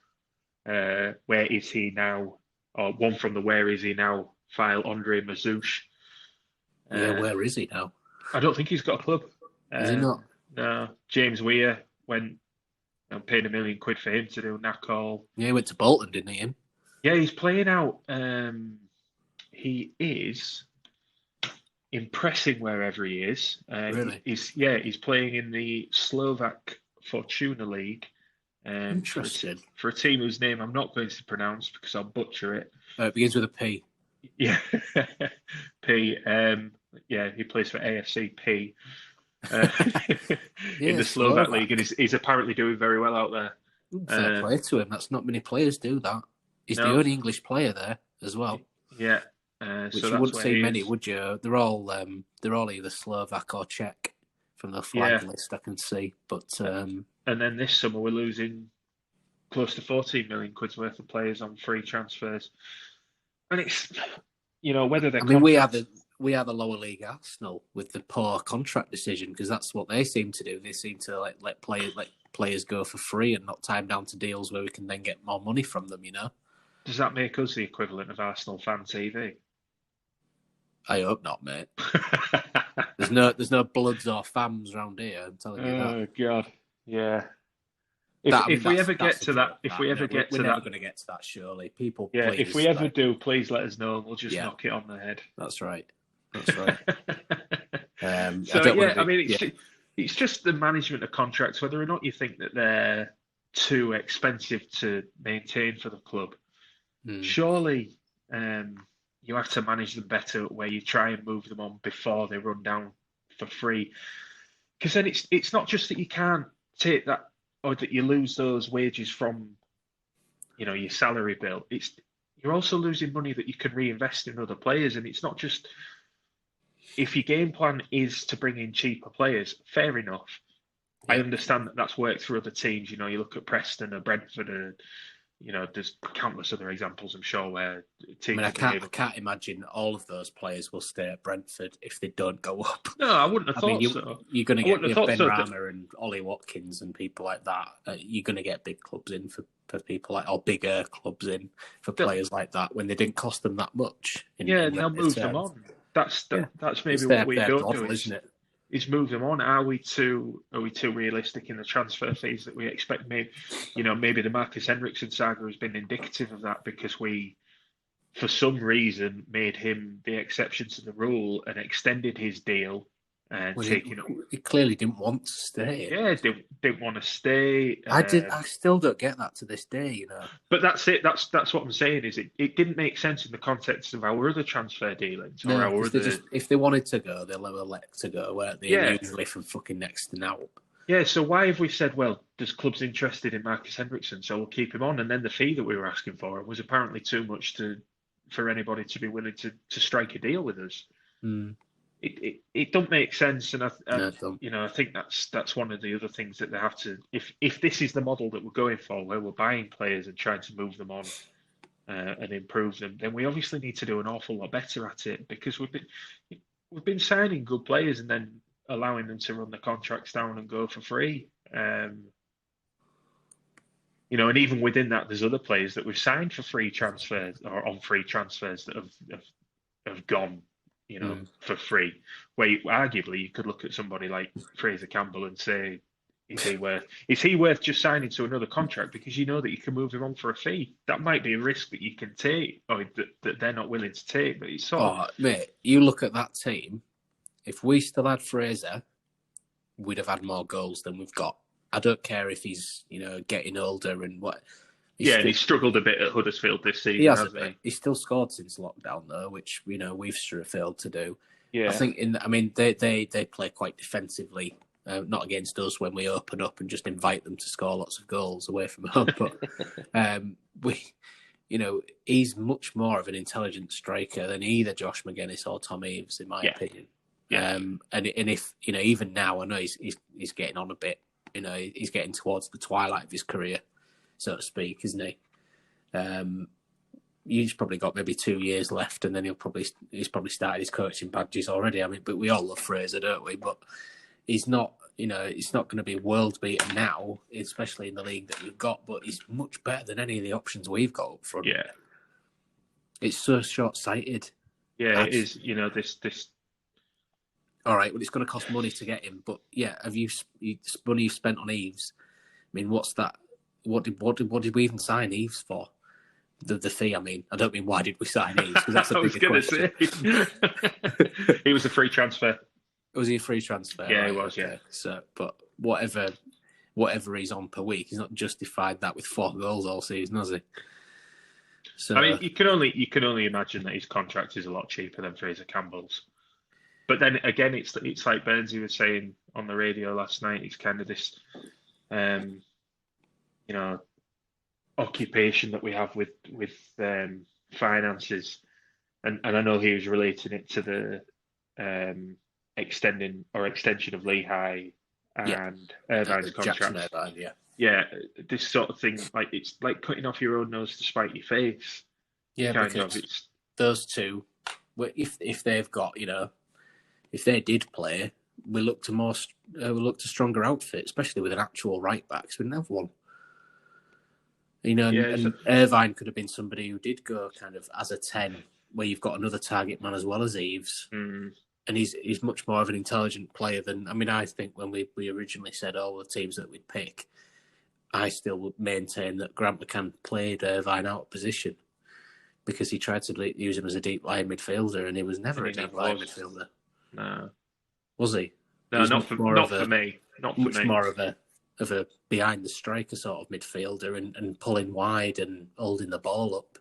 Speaker 2: Where is he now? Or one from the where is he now file, Andre Mazouche.
Speaker 1: Where is he now?
Speaker 2: I don't think he's got a club.
Speaker 1: Is he not?
Speaker 2: No. James Weir went and paid £1 million for him to do Nackall.
Speaker 1: Yeah, he went to Bolton, didn't he?
Speaker 2: Yeah, he's playing out. He is impressing wherever he is.
Speaker 1: Really?
Speaker 2: He's playing in the Slovak Fortuna League.
Speaker 1: Interesting.
Speaker 2: For a team whose name I'm not going to pronounce because I'll butcher it.
Speaker 1: It begins with a P.
Speaker 2: Yeah, P. He plays for AFC P in the Slovak League, and he's apparently doing very well out there.
Speaker 1: Fair play to him. That's not many players do that. He's the only English player there as well.
Speaker 2: Yeah,
Speaker 1: which you wouldn't see many, would you? They're all either Slovak or Czech from the flag list I can see. But
Speaker 2: and then this summer we're losing close to 14 million quid's worth of players on free transfers, and it's whether they're.
Speaker 1: I mean, we are the lower league Arsenal with the poor contract decision, because that's what they seem to do. They seem to let players go for free and not tie them down to deals where we can then get more money from them.
Speaker 2: Does that make us the equivalent of Arsenal Fan TV?
Speaker 1: I hope not, mate. There's no bloods or fams around here. I'm telling you that.
Speaker 2: Oh God, yeah. If we ever get to that, we're never going
Speaker 1: to get to that. Surely, people.
Speaker 2: Yeah,
Speaker 1: please,
Speaker 2: if we ever do, please let us know. We'll just knock it on the head.
Speaker 1: That's right. That's right.
Speaker 2: It's just the management of contracts. Whether or not you think that they're too expensive to maintain for the club, surely you have to manage them better, where you try and move them on before they run down for free. Because then it's not just that you can't take that, or that you lose those wages from, your salary bill. You're also losing money that you can reinvest in other players, and it's not just. If your game plan is to bring in cheaper players, fair enough. Yeah. I understand that that's worked for other teams. You look at Preston or Brentford, or there's countless other examples, I'm sure, where teams.
Speaker 1: I can't imagine all of those players will stay at Brentford if they don't go up.
Speaker 2: No, I wouldn't have thought so.
Speaker 1: You're going to get Ben Rama and Ollie Watkins and people like that. You're going to get big clubs in for people or bigger clubs in for players like that when they didn't cost them that much.
Speaker 2: They'll move them on. That's maybe what we don't do,
Speaker 1: isn't it?
Speaker 2: Is move them on. Are we too realistic in the transfer fees that we expect? Maybe the Marcus Henriksen saga has been indicative of that, because we, for some reason, made him the exception to the rule and extended his deal and
Speaker 1: he clearly didn't want to stay.
Speaker 2: Yeah, didn't want to stay.
Speaker 1: I still don't get that to this day,
Speaker 2: But that's it. That's what I'm saying. Is it didn't make sense in the context of our other transfer dealings.
Speaker 1: If they wanted to go, they'll elect to go, weren't they? Yeah. Usually from fucking next to now.
Speaker 2: Yeah. So why have we said, well, there's clubs interested in Marcus Henriksen, so we'll keep him on, and then the fee that we were asking for was apparently too much for anybody to be willing to strike a deal with us. It don't make sense, and I think that's one of the other things that they have to. If this is the model that we're going for, where we're buying players and trying to move them on and improve them, then we obviously need to do an awful lot better at it, because we've been signing good players and then allowing them to run the contracts down and go for free. And even within that, there's other players that we've signed for free transfers or on free transfers that have gone. For free, where arguably you could look at somebody like Fraser Campbell and say is he worth just signing to another contract because you know that you can move him on for a fee? That might be a risk that you can take, or that they're not willing to take. But it's sort of,
Speaker 1: Oh, mate, you look at that team. If we still had Fraser, we'd have had more goals than we've got. I don't care if he's, getting older and what.
Speaker 2: and he struggled a bit at Huddersfield this season,
Speaker 1: He has a
Speaker 2: hasn't
Speaker 1: bit.
Speaker 2: he?
Speaker 1: He's still scored since lockdown though, which we've sort of failed to do.
Speaker 2: Yeah.
Speaker 1: I think they play quite defensively, not against us when we open up and just invite them to score lots of goals away from home. But he's much more of an intelligent striker than either Josh McGuinness or Tom Eaves, in my opinion.
Speaker 2: Yeah.
Speaker 1: And if even now, I know he's getting on a bit. He's getting towards the twilight of his career, so to speak, isn't he? He's probably got maybe 2 years left, and then he's probably started his coaching badges already. I mean, but we all love Fraser, don't we? But he's not, it's not going to be world beater now, especially in the league that we've got. But he's much better than any of the options we've got up front.
Speaker 2: Yeah,
Speaker 1: it's so short-sighted.
Speaker 2: Yeah, it is. This.
Speaker 1: All right, well, it's going to cost money to get him, but yeah, have you money you've spent on Eaves? I mean, what's that? What did we even sign Eaves for? The fee, I mean. I don't mean why did we sign Eaves, because that's a bigger question.
Speaker 2: Say. He was a free transfer.
Speaker 1: Was he a free transfer?
Speaker 2: Yeah,
Speaker 1: right?
Speaker 2: he was, yeah.
Speaker 1: So, but whatever he's on per week, he's not justified that with 4 goals all season, has he? So,
Speaker 2: I mean, you can only imagine that his contract is a lot cheaper than Fraser Campbell's. But then again, it's like Burnsy was saying on the radio last night. It's kind of this, occupation that we have with finances, and I know he was relating it to the extension of Lehigh and Irvine's contract.
Speaker 1: Irvine,
Speaker 2: yeah, this sort of thing, like it's like cutting off your own nose to spite your face.
Speaker 1: Yeah, because it's those two. If they've got, if they did play, we look to stronger outfit, especially with an actual right back. So we didn't have one. And Irvine could have been somebody who did go kind of as a 10, where you've got another target man as well as Eaves.
Speaker 2: Mm.
Speaker 1: And he's much more of an intelligent player than, I think when we originally said all the teams that we'd pick, I still would maintain that Grant McCann played Irvine out of position because he tried to use him as a deep lying midfielder, and he was never a deep lying midfielder.
Speaker 2: No.
Speaker 1: Was he?
Speaker 2: No, not for me.
Speaker 1: Much more of a behind the striker sort of midfielder and pulling wide and holding the ball up.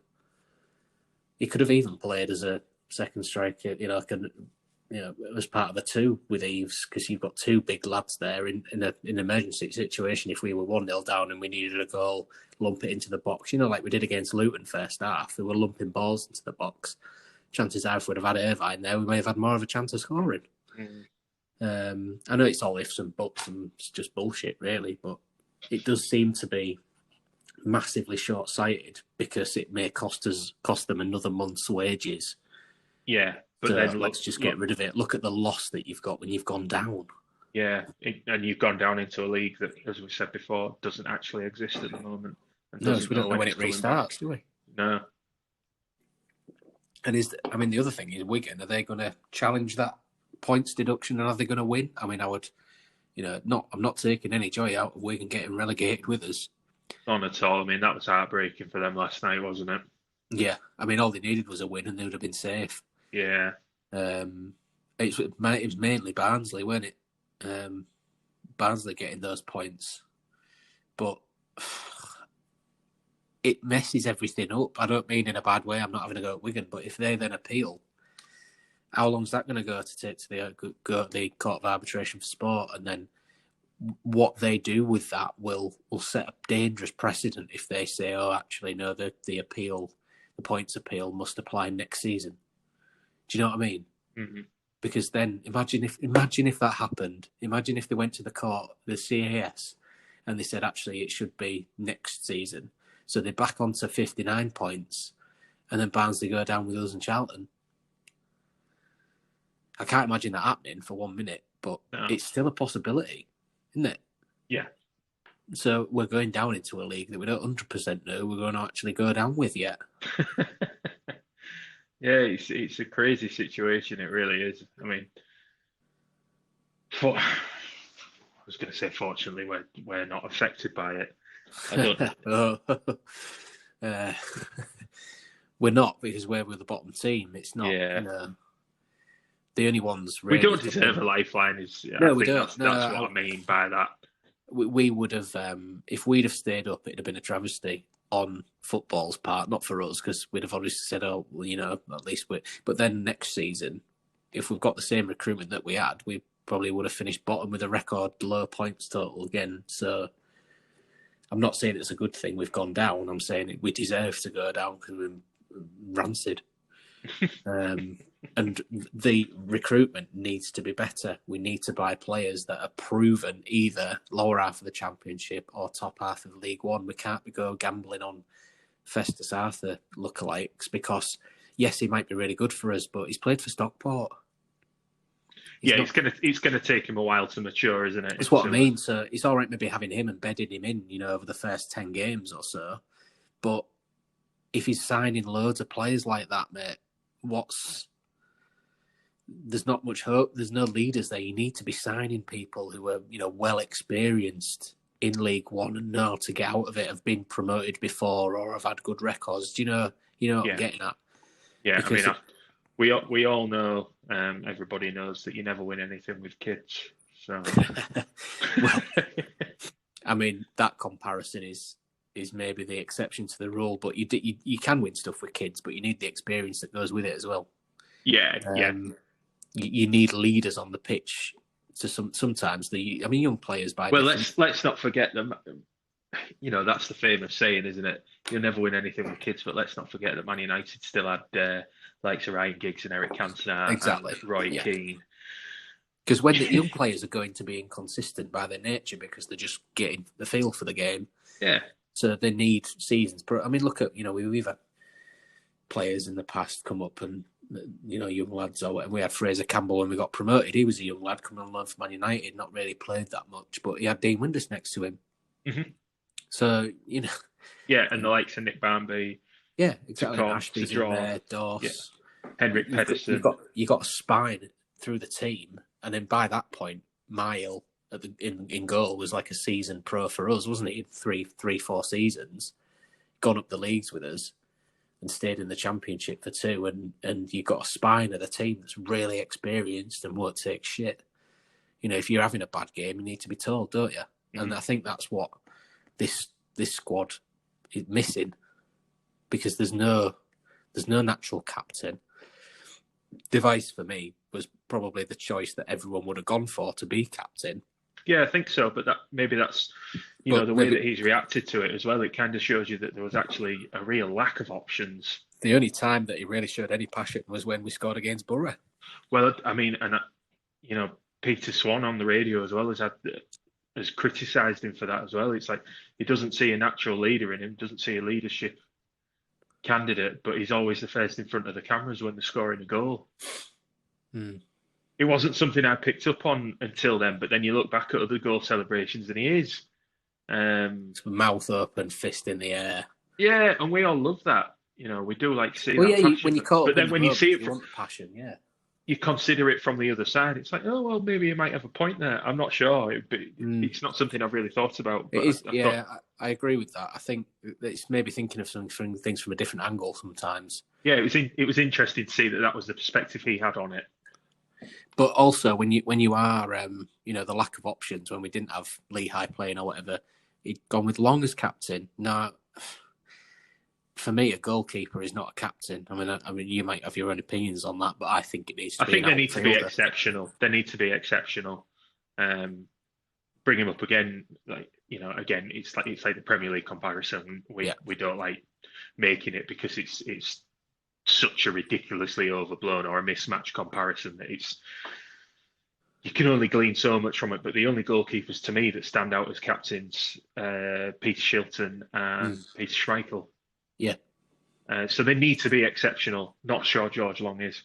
Speaker 1: He could have even played as a second striker, as part of the 2 with Eaves, because you've got 2 big lads there in an emergency situation. If we were 1-0 down and we needed a goal, lump it into the box, like we did against Luton first half. We were lumping balls into the box. Chances are, if we'd have had Irvine there, we may have had more of a chance of scoring.
Speaker 2: Mm.
Speaker 1: I know it's all ifs and buts and it's just bullshit, really, but it does seem to be massively short-sighted because it may cost them another month's wages.
Speaker 2: Yeah, but
Speaker 1: so
Speaker 2: then
Speaker 1: let's just get rid of it. Look at the loss that you've got when you've gone down.
Speaker 2: Yeah, and you've gone down into a league that, as we said before, doesn't actually exist at the moment.
Speaker 1: No, so we don't know when it restarts, do we?
Speaker 2: No.
Speaker 1: And the other thing is Wigan. Are they going to challenge that points deduction, and are they going to win? I mean, I would, I'm not taking any joy out of Wigan getting relegated with us.
Speaker 2: Not at all. I mean, that was heartbreaking for them last night, wasn't it?
Speaker 1: Yeah, I mean, all they needed was a win, and they would have been safe.
Speaker 2: Yeah.
Speaker 1: It was mainly Barnsley, wasn't it? Barnsley getting those points, but it messes everything up. I don't mean in a bad way. I'm not having a go at Wigan, but if they then appeal, how long's that going to go to take to the Court of Arbitration for Sport? And then what they do with that will set a dangerous precedent if they say, oh, actually, no, the appeal, the points appeal must apply next season. Do you know what I mean?
Speaker 2: Mm-hmm.
Speaker 1: Because then imagine if that happened. Imagine if they went to the court, the CAS, and they said, actually, it should be next season. So they're back onto 59 points, and then Barnsley go down with us and Charlton. I can't imagine that happening for 1 minute, but It's still a possibility, isn't it?
Speaker 2: Yeah.
Speaker 1: So we're going down into a league that we don't 100% know we're going to actually go down with yet.
Speaker 2: Yeah, it's a crazy situation. It really is. I mean, was going to say, fortunately, we're not affected by it. I don't.
Speaker 1: uh, we're not, because we're with the bottom team. It's not,
Speaker 2: Yeah.
Speaker 1: The only ones
Speaker 2: We
Speaker 1: really.
Speaker 2: don't deserve a lifeline.
Speaker 1: No, we don't.
Speaker 2: That's what I mean by that.
Speaker 1: We would have, if we'd have stayed up, it'd have been a travesty on football's part, not for us, because we'd have obviously said, oh, well, at least we. But then next season, if we've got the same recruitment that we had, we probably would have finished bottom with a record low points total again. So I'm not saying it's a good thing we've gone down. I'm saying we deserve to go down because we're rancid. And the recruitment needs to be better. We need to buy players that are proven, either lower half of the Championship or top half of League One. We can't go gambling on Festus Arthur lookalikes, because yes, he might be really good for us, but he's played for Stockport.
Speaker 2: It's gonna take him a while to mature, isn't it?
Speaker 1: That's what I mean. So it's all right maybe having him and bedding him in, over the first 10 games or so. But if he's signing loads of players like that, mate, there's not much hope. There's no leaders there. You need to be signing people who are, well experienced in League One and know how to get out of it, have been promoted before or have had good records. Do you know what I'm getting at?
Speaker 2: Yeah, because we all know, everybody knows that you never win anything with kids. So,
Speaker 1: well, I mean, that comparison is maybe the exception to the rule, but you can win stuff with kids, but you need the experience that goes with it as well.
Speaker 2: Yeah.
Speaker 1: You need leaders on the pitch. So sometimes young players
Speaker 2: let's not forget them. That's the famous saying, isn't it? You'll never win anything with kids, but let's not forget that Man United still had likes of Ryan Giggs and Eric Cantona,
Speaker 1: exactly,
Speaker 2: and Roy Keane.
Speaker 1: Because when the young players are going to be inconsistent by their nature, because they're just getting the feel for the game.
Speaker 2: Yeah.
Speaker 1: So they need seasons. I mean, look at we've had players in the past come up and young lads. We had Fraser Campbell when we got promoted. He was a young lad coming on loan from Man United, not really played that much, but he had Dean Windus next to him.
Speaker 2: Mm-hmm.
Speaker 1: So
Speaker 2: yeah, and the likes of Nick Barmby.
Speaker 1: Yeah, exactly. Ashby's in there, Dorse,
Speaker 2: Henrik Pedersen.
Speaker 1: You've got a spine through the team, and then by that point, Mile in goal was like a season pro for us, wasn't he? 4 seasons, gone up the leagues with us, and stayed in the Championship for 2. And you've got a spine of the team that's really experienced and won't take shit. If you're having a bad game, you need to be told, don't you? Mm-hmm. And I think that's what this squad is missing, because there's no natural captain. Device for me was probably the choice that everyone would have gone for to be captain.
Speaker 2: Yeah, I think so, but that's the way that he's reacted to it as well. It kind of shows you that there was actually a real lack of options.
Speaker 1: The only time that he really showed any passion was when we scored against Borough.
Speaker 2: Well, I mean, and Peter Swan on the radio as well has criticised him for that as well. It's like he doesn't see a natural leader in him, doesn't see a leadership candidate, but he's always the first in front of the cameras when they're scoring a goal. It wasn't something I picked up on until then, but then you look back at other goal celebrations and he is.
Speaker 1: Mouth open, fist in the air.
Speaker 2: Yeah, and we all love that. We do like to see
Speaker 1: that
Speaker 2: passion.
Speaker 1: When you caught
Speaker 2: but then when you see it from
Speaker 1: passion, yeah.
Speaker 2: You consider it from the other side. It's like, oh, well, maybe you might have a point there. I'm not sure. It's not something I've really thought about. But
Speaker 1: it is, I agree with that. I think it's maybe thinking of things from a different angle sometimes.
Speaker 2: Yeah, it was interesting to see that was the perspective he had on it.
Speaker 1: But also, when you are, the lack of options, when we didn't have Lehigh playing or whatever, he'd gone with Long as captain. Now, for me, a goalkeeper is not a captain. I mean, you might have your own opinions on that, but I think it needs to be.
Speaker 2: I think they need to be exceptional. They need to be exceptional. Bring him up again, again, it's like the Premier League comparison. We don't like making it because it's such a ridiculously overblown or a mismatched comparison that you can only glean so much from it. But the only goalkeepers to me that stand out as captains, Peter Shilton and Peter Schmeichel.
Speaker 1: Yeah.
Speaker 2: So they need to be exceptional. Not sure George Long is.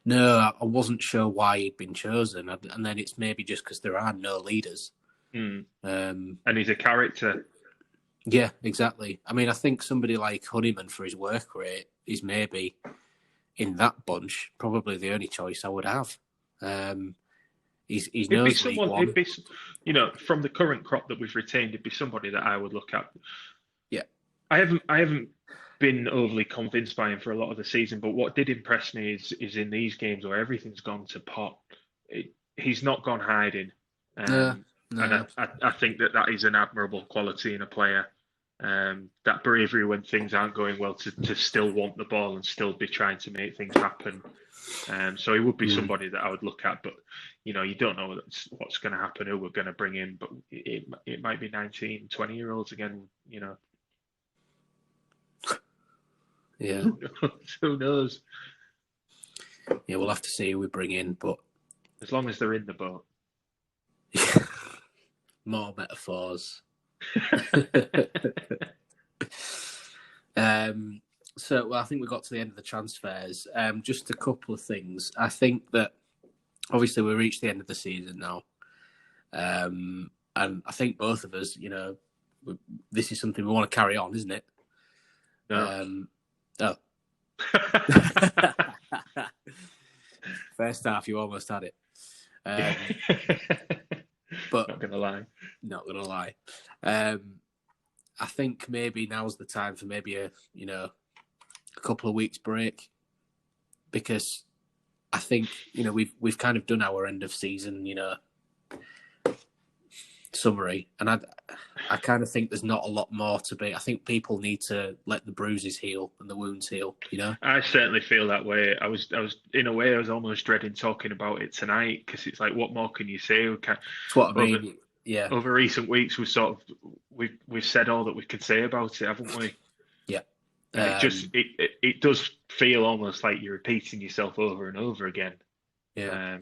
Speaker 1: No, I wasn't sure why he'd been chosen, and then it's maybe just because there are no leaders.
Speaker 2: And he's a character.
Speaker 1: Yeah, exactly. I mean, I think somebody like Honeyman, for his work rate, is maybe in that bunch probably the only choice I would have. He's
Speaker 2: It'd be
Speaker 1: knows League
Speaker 2: someone.
Speaker 1: One.
Speaker 2: From the current crop that we've retained, it'd be somebody that I would look at.
Speaker 1: Yeah.
Speaker 2: I haven't been overly convinced by him for a lot of the season, but what did impress me is in these games where everything's gone to pot, he's not gone hiding,
Speaker 1: No,
Speaker 2: and
Speaker 1: no.
Speaker 2: I think that is an admirable quality in a player. That bravery when things aren't going well to still want the ball and still be trying to make things happen. So he would be somebody that I would look at, but you don't know what's going to happen, who we're going to bring in, but it might be 19, 20-year-olds again,
Speaker 1: Yeah.
Speaker 2: Who knows?
Speaker 1: Yeah, we'll have to see who we bring in, but
Speaker 2: As long as they're in the boat.
Speaker 1: more metaphors. So, I think we got to the end of the transfers. Just a couple of things. I think that obviously we reached the end of the season now, and I think both of us, this is something we want to carry on, isn't it?
Speaker 2: No.
Speaker 1: Oh. First half, you almost had it. But
Speaker 2: not gonna lie.
Speaker 1: I think maybe now's the time for maybe a couple of weeks break, because I think we've kind of done our end of season summary, and I kind of think there's not a lot more to be. I think people need to let the bruises heal and the wounds heal.
Speaker 2: I certainly feel that way. I was in a way I was almost dreading talking about it tonight, because it's like, what more can you say?
Speaker 1: That's what I mean. Yeah.
Speaker 2: Over recent weeks, we've said all that we could say about it, haven't we?
Speaker 1: Yeah.
Speaker 2: It does feel almost like you're repeating yourself over and over again.
Speaker 1: Yeah.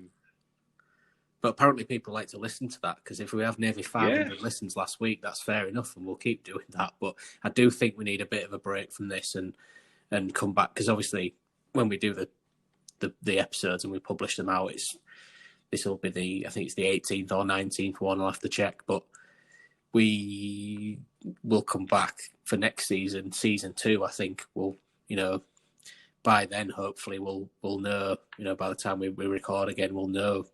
Speaker 1: But apparently people like to listen to that, because if we have nearly 500 listens last week, that's fair enough, and we'll keep doing that. But I do think we need a bit of a break from this and come back, because obviously when we do the episodes and we publish them out, this will be I think it's the 18th or 19th one. I'll have to check, but we will come back for next season 2. I think we'll by then hopefully we'll know by the time we record again, we'll know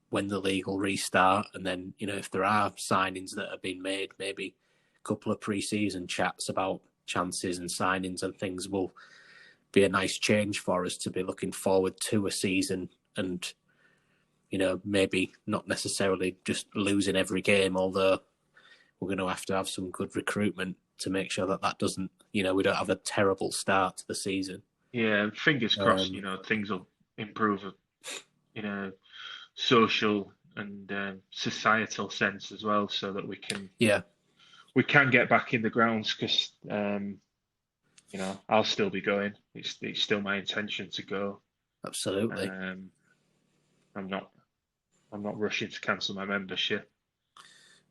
Speaker 1: when the league will restart, and then if there are signings that have been made, maybe a couple of pre-season chats about chances and signings and things will be a nice change for us to be looking forward to a season, and maybe not necessarily just losing every game, although we're going to have some good recruitment to make sure that doesn't we don't have a terrible start to the season.
Speaker 2: Yeah, fingers crossed. Things will improve in a social and societal sense as well, so that we can get back in the grounds, because I'll still be going. It's still my intention to go.
Speaker 1: Absolutely.
Speaker 2: I'm not rushing to cancel my membership.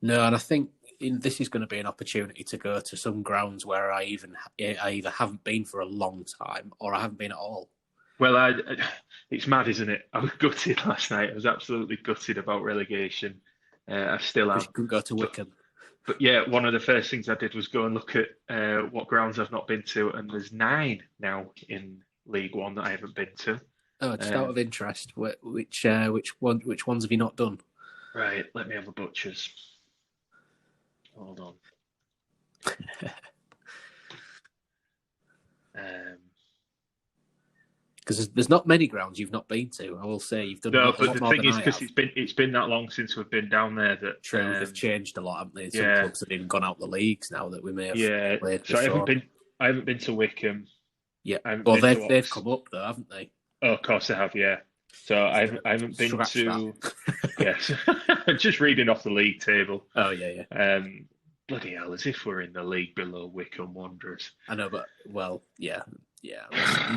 Speaker 1: No, and I think this is going to be an opportunity to go to some grounds where I either haven't been for a long time or I haven't been at all.
Speaker 2: Well, it's mad, isn't it? I was gutted last night. I was absolutely gutted about relegation. I still am.
Speaker 1: You couldn't go to Wickham.
Speaker 2: But yeah, one of the first things I did was go and look at what grounds I've not been to, and there's 9 now in League One that I haven't been to.
Speaker 1: Oh, just out of interest, which ones have you not done?
Speaker 2: Right, let me have a butcher's. Hold on.
Speaker 1: Because there's not many grounds you've not been to. I will say you've done.
Speaker 2: No, but the thing is, because it's been that long since we've been down there that
Speaker 1: they've changed a lot, haven't they? Some clubs have even gone out the leagues now that we may have played before.
Speaker 2: So I haven't been to Wickham.
Speaker 1: Yeah, well they've come up though, haven't they?
Speaker 2: Oh, of course they have. Yeah. So I haven't been to. Yes, just reading off the league table.
Speaker 1: Oh yeah.
Speaker 2: Bloody hell, as if we're in the league below Wickham Wanderers.
Speaker 1: I know, but yeah.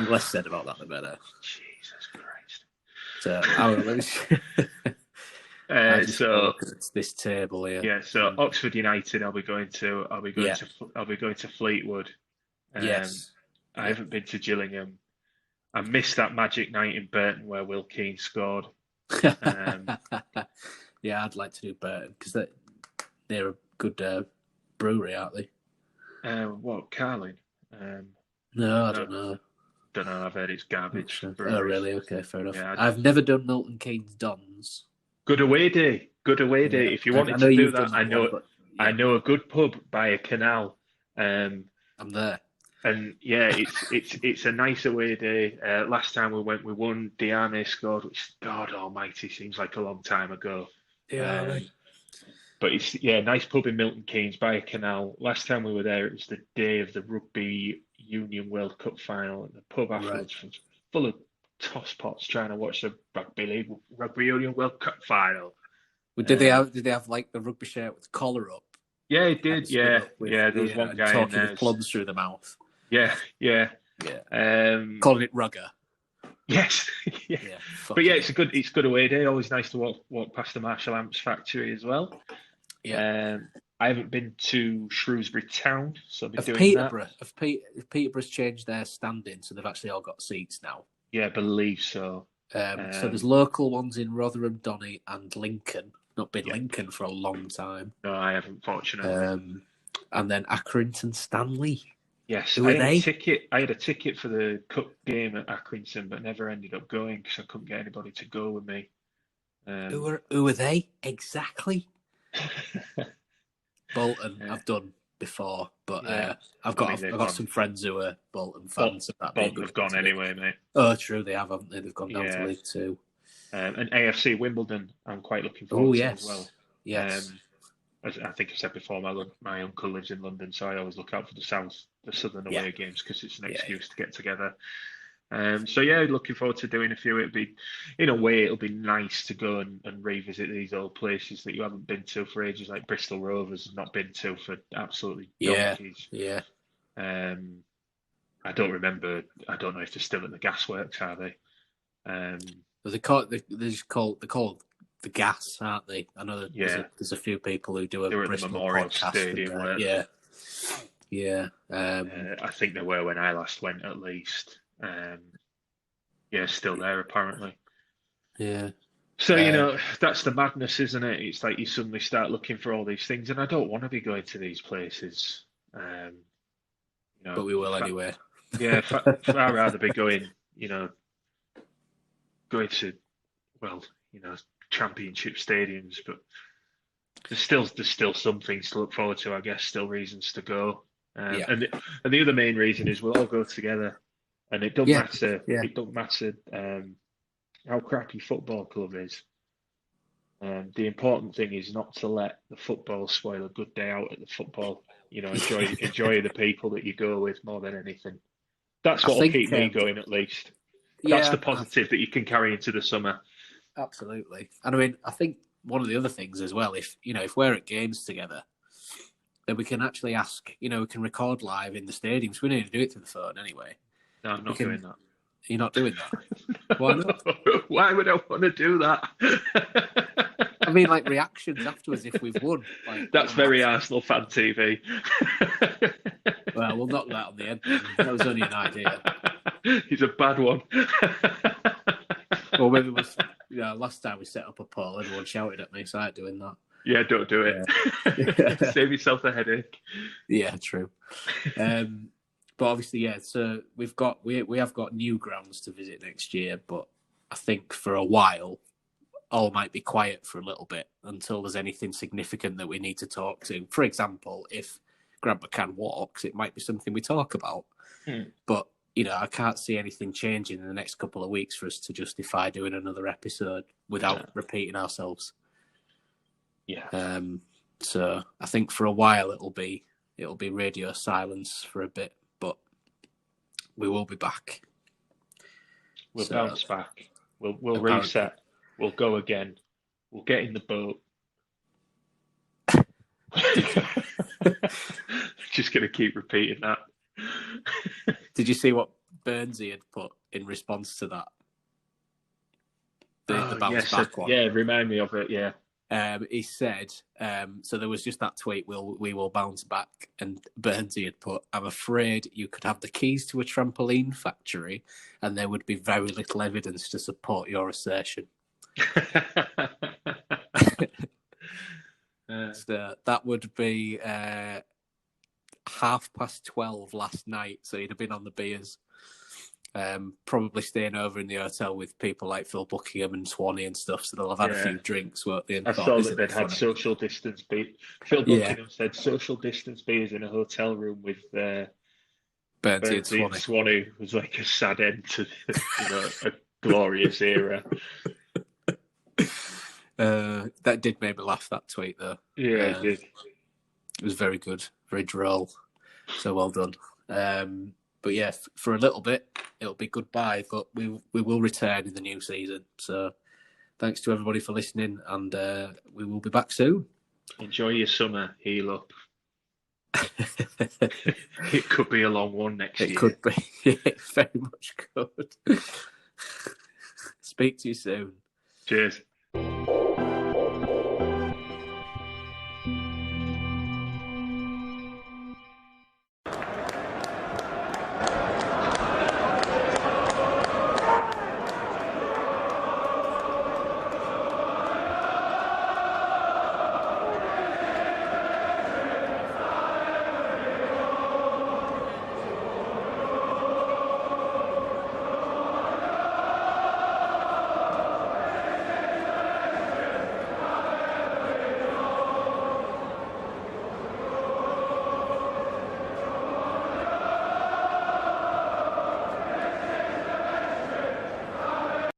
Speaker 1: Less said about that, the better.
Speaker 2: Jesus Christ.
Speaker 1: So it's this table here.
Speaker 2: Yeah. So Oxford United, I'll be going to Fleetwood.
Speaker 1: Yes.
Speaker 2: I haven't been to Gillingham. I missed that magic night in Burton where Will Keane scored.
Speaker 1: Yeah, I'd like to do Burton because they're a good brewery, aren't they?
Speaker 2: What, Carling?
Speaker 1: No, I don't know.
Speaker 2: I've heard it's garbage.
Speaker 1: Oh, really? Okay, fair enough.
Speaker 2: Yeah,
Speaker 1: I've never done Milton Keynes Dons.
Speaker 2: Good away day. Good away
Speaker 1: Yeah,
Speaker 2: day. If you
Speaker 1: I
Speaker 2: wanted
Speaker 1: know
Speaker 2: to do
Speaker 1: you've
Speaker 2: that,
Speaker 1: done that one, but
Speaker 2: I
Speaker 1: yeah,
Speaker 2: know a good pub by a canal. Um,
Speaker 1: I'm there.
Speaker 2: and yeah, it's a nice away day. Last time we went, we won. Diane scored, which God Almighty seems like a long time ago.
Speaker 1: Yeah,
Speaker 2: Um, but it's yeah, nice pub in Milton Keynes by a canal. Last time we were there, it was the day of the Rugby Union World Cup final. And the pub
Speaker 1: right.
Speaker 2: afterwards was full of tosspots trying to watch the Rugby Union World Cup final.
Speaker 1: Well,
Speaker 2: Um,
Speaker 1: did they have like the rugby shirt with the collar up,
Speaker 2: yeah, it
Speaker 1: head
Speaker 2: did.
Speaker 1: stood
Speaker 2: Yeah,
Speaker 1: up with
Speaker 2: yeah. There was one
Speaker 1: and
Speaker 2: guy in
Speaker 1: talking
Speaker 2: there.
Speaker 1: with clubs through the mouth?
Speaker 2: Yeah, yeah.
Speaker 1: Yeah,
Speaker 2: Um,
Speaker 1: calling it rugger.
Speaker 2: yes, yeah.
Speaker 1: Yeah,
Speaker 2: But yeah,
Speaker 1: fucking it.
Speaker 2: it's good away day. Always nice to walk past the Marshall Amps factory as well.
Speaker 1: Yeah.
Speaker 2: Um, I haven't been to Shrewsbury Town, so I'll be
Speaker 1: Have
Speaker 2: doing that.
Speaker 1: Peterborough, have Peterborough's changed their standing, so they've actually all got seats now.
Speaker 2: Yeah, I believe so.
Speaker 1: So there's
Speaker 2: Um,
Speaker 1: local ones in Rotherham, Donny, and Lincoln. Not been
Speaker 2: yeah,
Speaker 1: Lincoln for a long time.
Speaker 2: no, I haven't, fortunately.
Speaker 1: And then Accrington, Stanley.
Speaker 2: Yes,
Speaker 1: Who are they?
Speaker 2: I had a ticket for the cup game at Accrington, but never ended up going because I couldn't get anybody to go with me.
Speaker 1: Who are they exactly? Bolton,
Speaker 2: Yeah,
Speaker 1: I've done before, but
Speaker 2: yeah.
Speaker 1: I've
Speaker 2: I mean,
Speaker 1: got some friends who are Bolton
Speaker 2: Bol-
Speaker 1: fans, so that'd be a
Speaker 2: Bolton
Speaker 1: good
Speaker 2: have
Speaker 1: one
Speaker 2: gone
Speaker 1: to do.
Speaker 2: anyway, mate.
Speaker 1: Oh, true, they have, haven't they? They've gone down to
Speaker 2: Yeah.
Speaker 1: League Two.
Speaker 2: And AFC Wimbledon, I'm quite looking
Speaker 1: Oh
Speaker 2: forward to as well.
Speaker 1: yes, yes,
Speaker 2: As I think I said before, my uncle lives in London, so I always look out for the southern
Speaker 1: yeah,
Speaker 2: away games because it's an
Speaker 1: yeah,
Speaker 2: excuse to get together. So yeah, looking forward to doing a few. In a way, it'll be nice to go and revisit these old places that you haven't been to for ages, like Bristol Rovers have not been to for absolutely
Speaker 1: yeah,
Speaker 2: donkeys.
Speaker 1: yeah.
Speaker 2: Um, I don't remember. I don't know if they're still at the gasworks, are they?
Speaker 1: They're called the Gas, aren't they? I know that
Speaker 2: Yeah,
Speaker 1: there's a few people who do a
Speaker 2: they were at the
Speaker 1: Bristol
Speaker 2: Memorial
Speaker 1: podcast,
Speaker 2: Stadium,
Speaker 1: and
Speaker 2: weren't
Speaker 1: yeah,
Speaker 2: they?
Speaker 1: yeah,
Speaker 2: I think they were when I last went, at least. Yeah, still there apparently.
Speaker 1: yeah.
Speaker 2: So,
Speaker 1: Uh,
Speaker 2: that's the madness, isn't it? It's like you suddenly start looking for all these things, and I don't want to be going to these places. Um,
Speaker 1: but we will anyway.
Speaker 2: yeah, far rather be going, going to, well, championship stadiums, but there's still some things to look forward to, I guess, still reasons to go.
Speaker 1: Yeah,
Speaker 2: And the other main reason is we'll all go together, and
Speaker 1: yeah, yeah.
Speaker 2: it don't matter how crap your football club is. The important thing is not to let the football spoil a good day out at the football. Enjoy the people that you go with more than anything. That's
Speaker 1: I
Speaker 2: what will
Speaker 1: think,
Speaker 2: keep me going, at least. That's the
Speaker 1: yeah,
Speaker 2: positive that you can carry into the summer.
Speaker 1: absolutely. And I mean, I think one of the other things as well, if we're at games together, then we can actually ask. We can record live in the stadiums. We need to do it through the phone anyway.
Speaker 2: No, I'm not doing that.
Speaker 1: You're not doing that. Why not?
Speaker 2: Why would I want to do that?
Speaker 1: I mean, like reactions afterwards if we've won.
Speaker 2: That's very Arsenal fan TV.
Speaker 1: Well, we'll knock that on the head. That was only an idea.
Speaker 2: He's a bad one.
Speaker 1: Well, maybe it was. Last time we set up a poll, everyone shouted at me, so I ain't doing that.
Speaker 2: Yeah, don't do it. Yeah. Save yourself a headache.
Speaker 1: Yeah, true. But obviously, yeah. So we have got new grounds to visit next year, but I think for a while, all might be quiet for a little bit until there's anything significant that we need to talk to. For example, if Grant McCann walks, it might be something we talk about. But I can't see anything changing in the next couple of weeks for us to justify doing another episode without repeating ourselves.
Speaker 2: Yeah.
Speaker 1: So I think for a while it'll be radio silence for a bit, but we will be back.
Speaker 2: We'll bounce back. We'll reset. We'll go again. We'll get in the boat. Just going to keep repeating that.
Speaker 1: Did you see what Burnsy had put in response to that? The bounce back one.
Speaker 2: Yeah, remind me of it. Yeah.
Speaker 1: He said, so there was just that tweet, we will bounce back, and Burnsy had put, I'm afraid you could have the keys to a trampoline factory and there would be very little evidence to support your assertion. So that would be 12:30 last night, so he'd have been on the beers. Probably staying over in the hotel with people like Phil Buckingham and Swanee and stuff, so they'll have had a few drinks, won't they? And
Speaker 2: I
Speaker 1: thought,
Speaker 2: saw
Speaker 1: this
Speaker 2: that
Speaker 1: will be
Speaker 2: they'd had
Speaker 1: funny.
Speaker 2: social distance beers. Phil
Speaker 1: Yeah,
Speaker 2: Buckingham said social distance beers in a hotel room with
Speaker 1: Bertie and
Speaker 2: Bertie and
Speaker 1: Swanee.
Speaker 2: Swanee was like a sad end to a glorious era.
Speaker 1: That did make me laugh, that tweet, though.
Speaker 2: Yeah, it did.
Speaker 1: It was very good, very droll. So well done. But yeah, for a little bit, it'll be goodbye, but we will return in the new season. So thanks to everybody for listening, and we will be back soon.
Speaker 2: Enjoy your summer. Heal up. It could be a long one next year.
Speaker 1: It could be. Yeah, it very much could. Speak to you soon.
Speaker 2: Cheers.